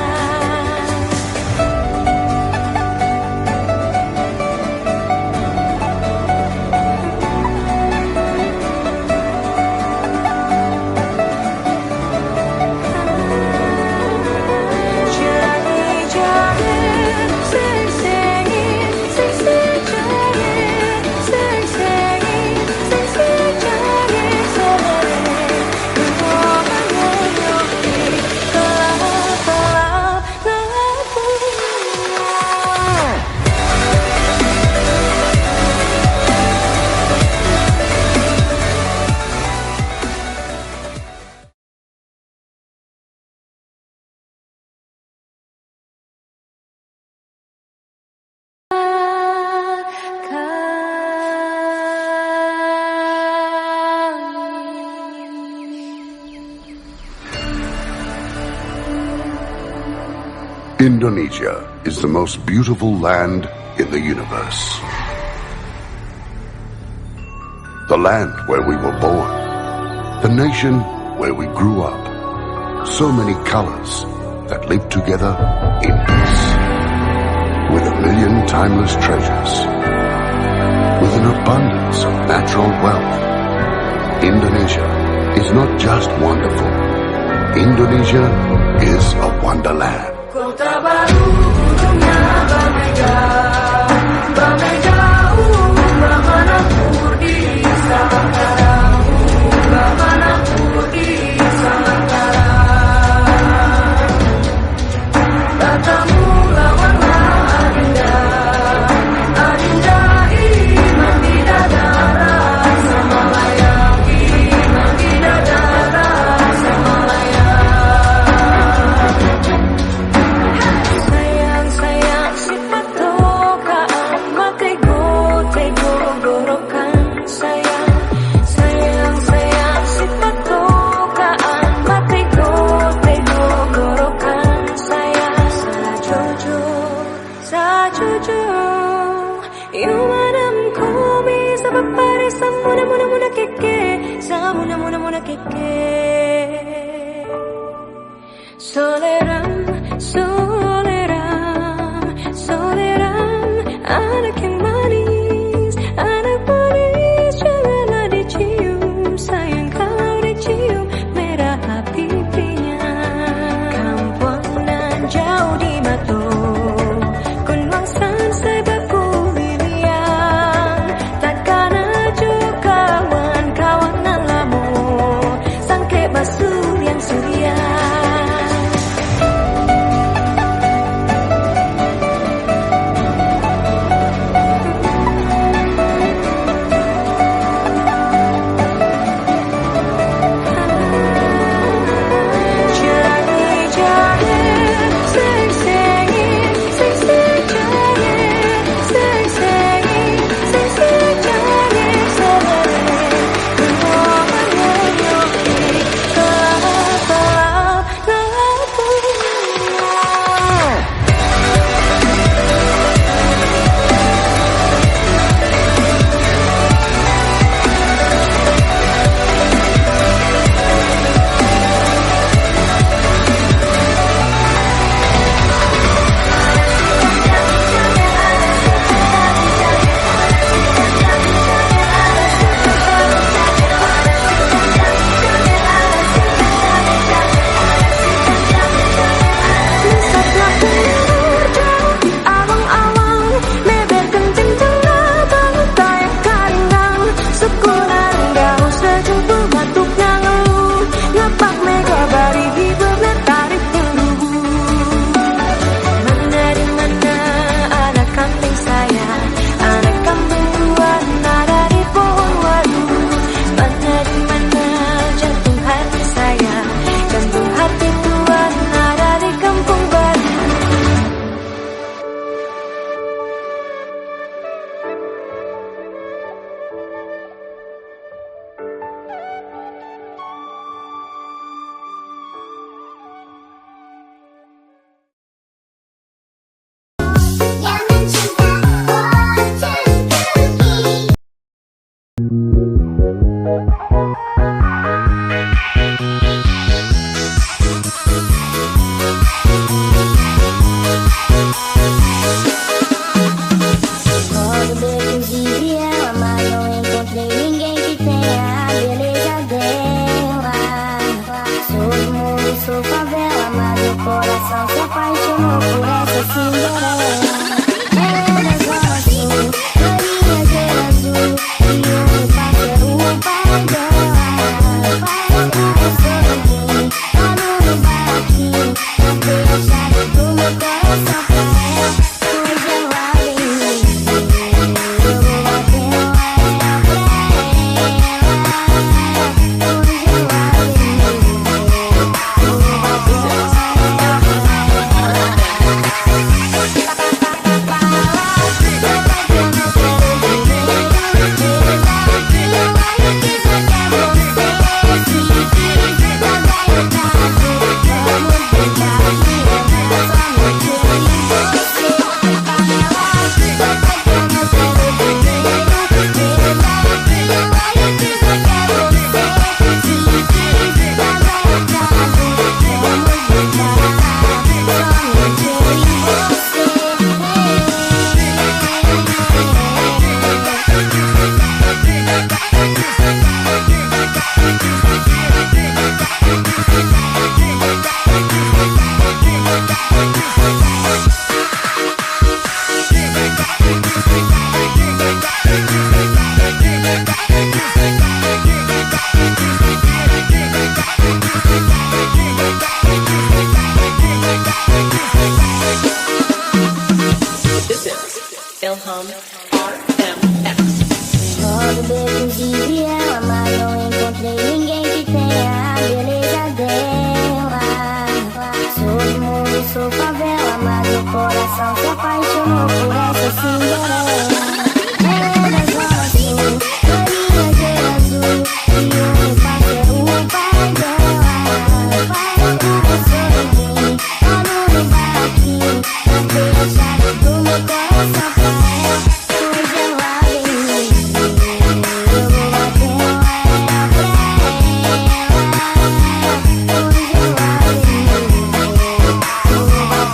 Indonesia is the most beautiful land in the universe. The land where we were born. The nation where we grew up. So many colors that live together in peace. With 1,000,000 timeless treasures. With an abundance of natural wealth. Indonesia is not just wonderful. Indonesia is a wonderland. Kota baru dunia berbeda, jauh bermanapun di Samantara, bermanapun di Samantara. Katamu lawanlah adinda iman tidak ada rasa Malaya, iman tidak ada rasa Malaya. Sayang sifat tokaan makai go gorokan sayang sifat tokaan makai go gorokan sayang sajojo you madam komi sabab pare samuna keke samuna keke soleram anak yang manis janganlah dicium sayang kalau dicium merah pipinya kampuangan jauh di mata kunwang san sebaku hiliang takkan aja kawan lamu sangke Ilham RMX. Rodo beijos de Biela, mas não encontrei ninguém que tenha a beleza dela. Sou do mundo, sou favela, mas meu coração se apaixonou por essa Cinderela. Ela é da Zona Sul, Maria de azul, e o meu pai é o pai dela. Faz tudo sorrir, amor no barraquinho, eu dei a chave do meu coração pra ela. Hoje ela vem me ver, eu vou bater uma pra ela. Hoje ela vem me ver, eu vou bater uma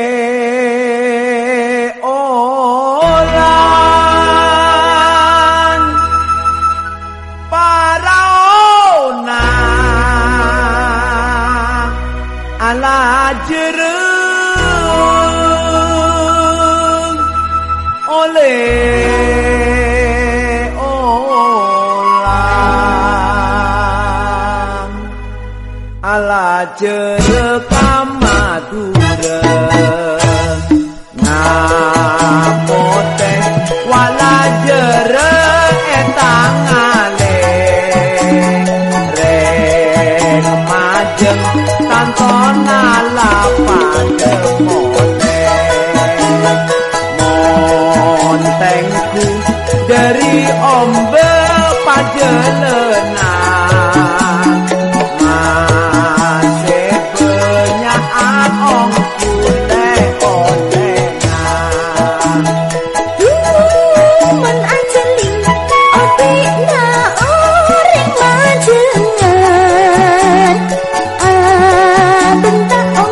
Oleh olan para ona ala jereng oleh olan ala jereng ngamote wala jereng etang aleh reng majeng tantona lapade mote montengku dari ombe pajelena Hãy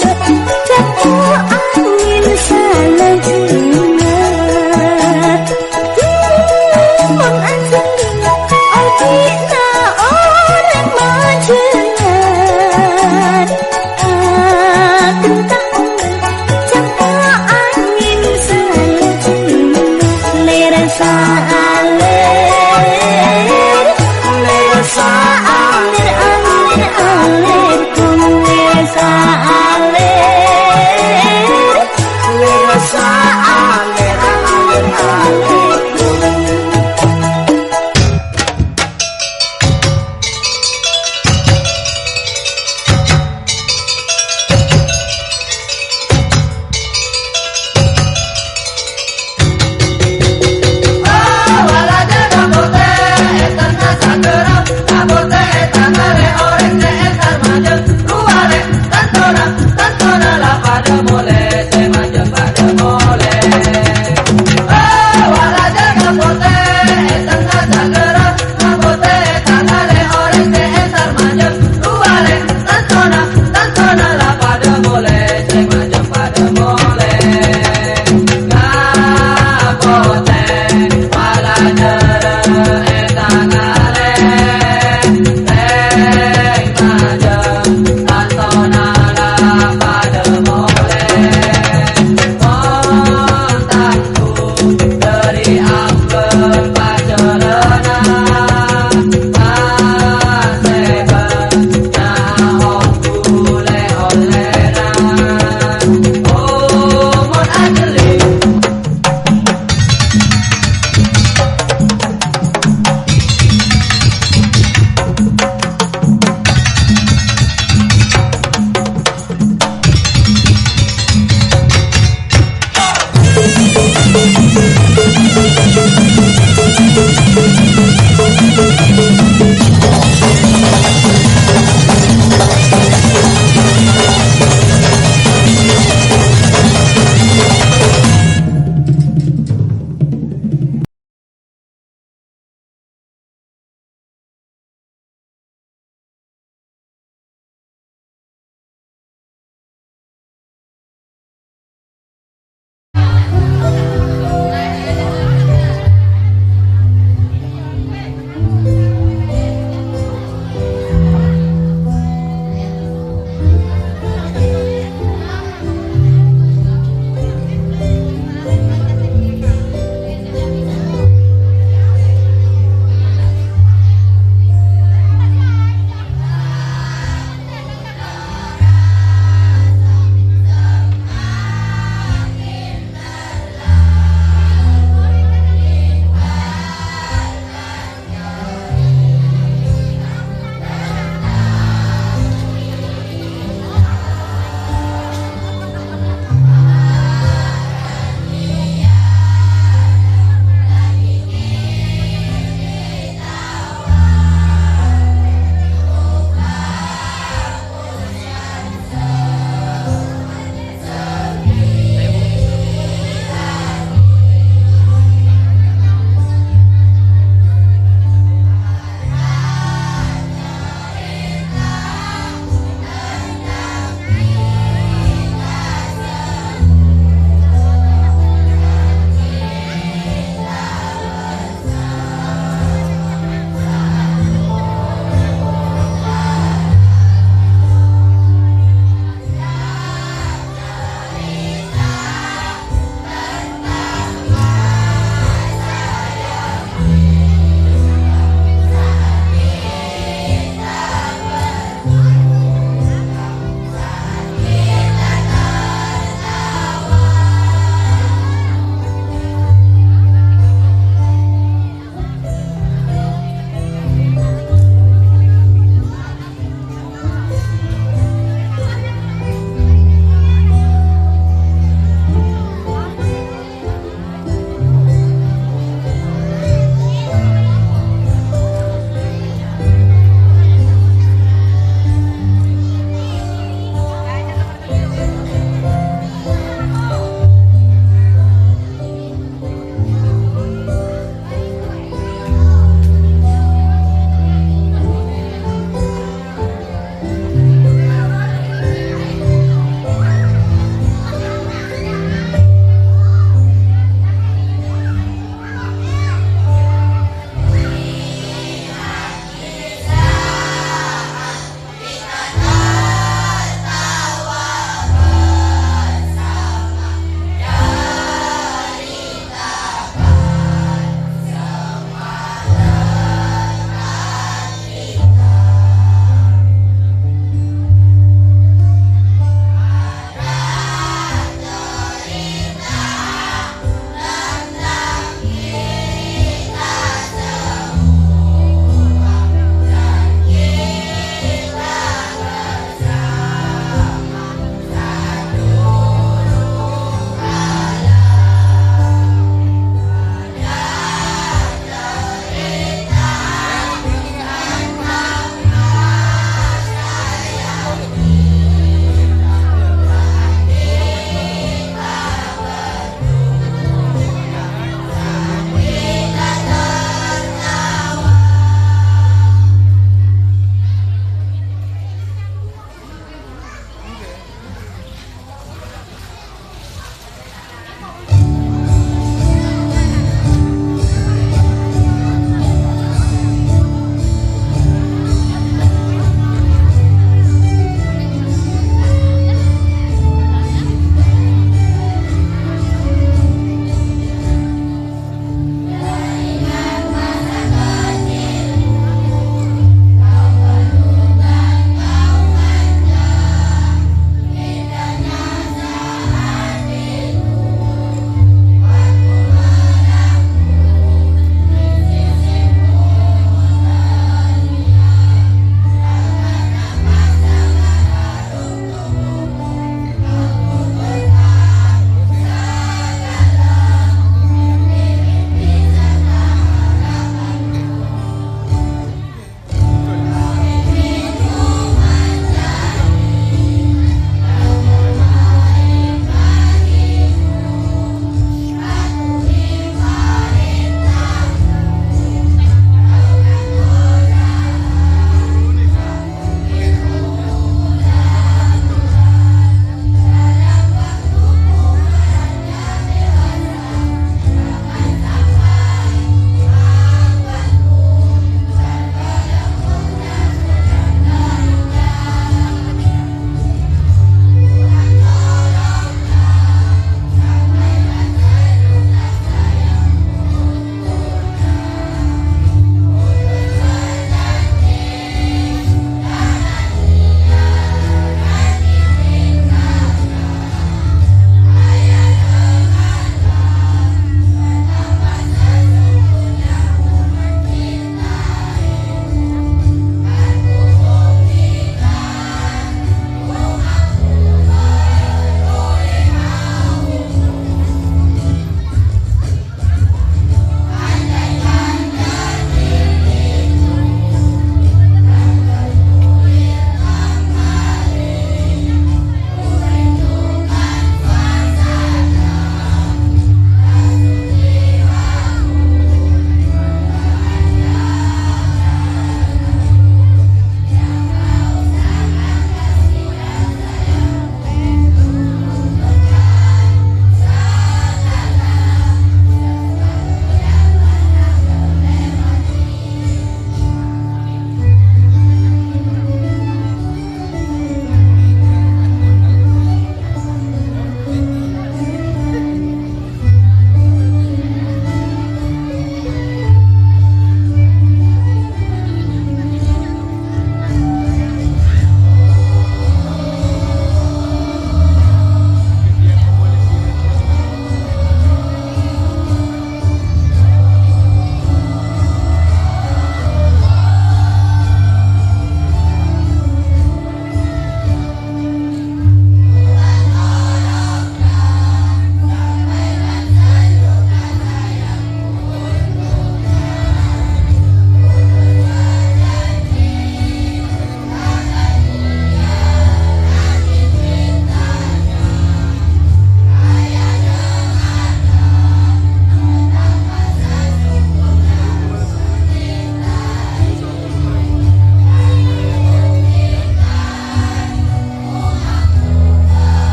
subscribe cho kênh Ghiền Mì Gõ để không bỏ lỡ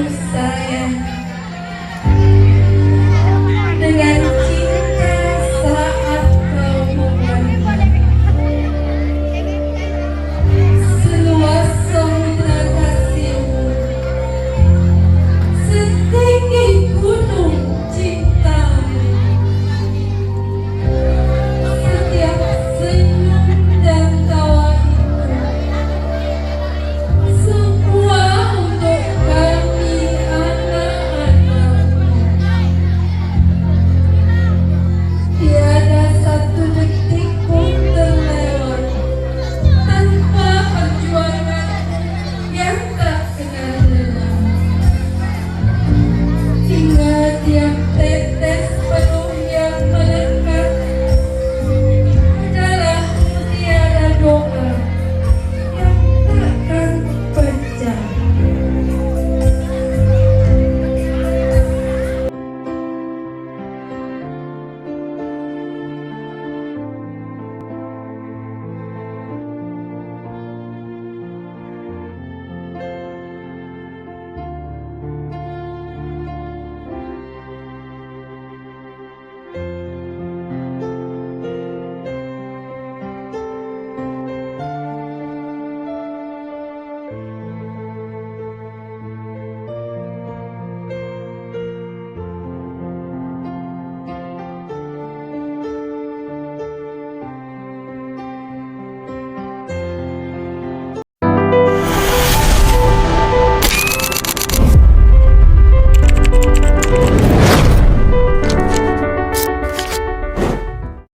sayang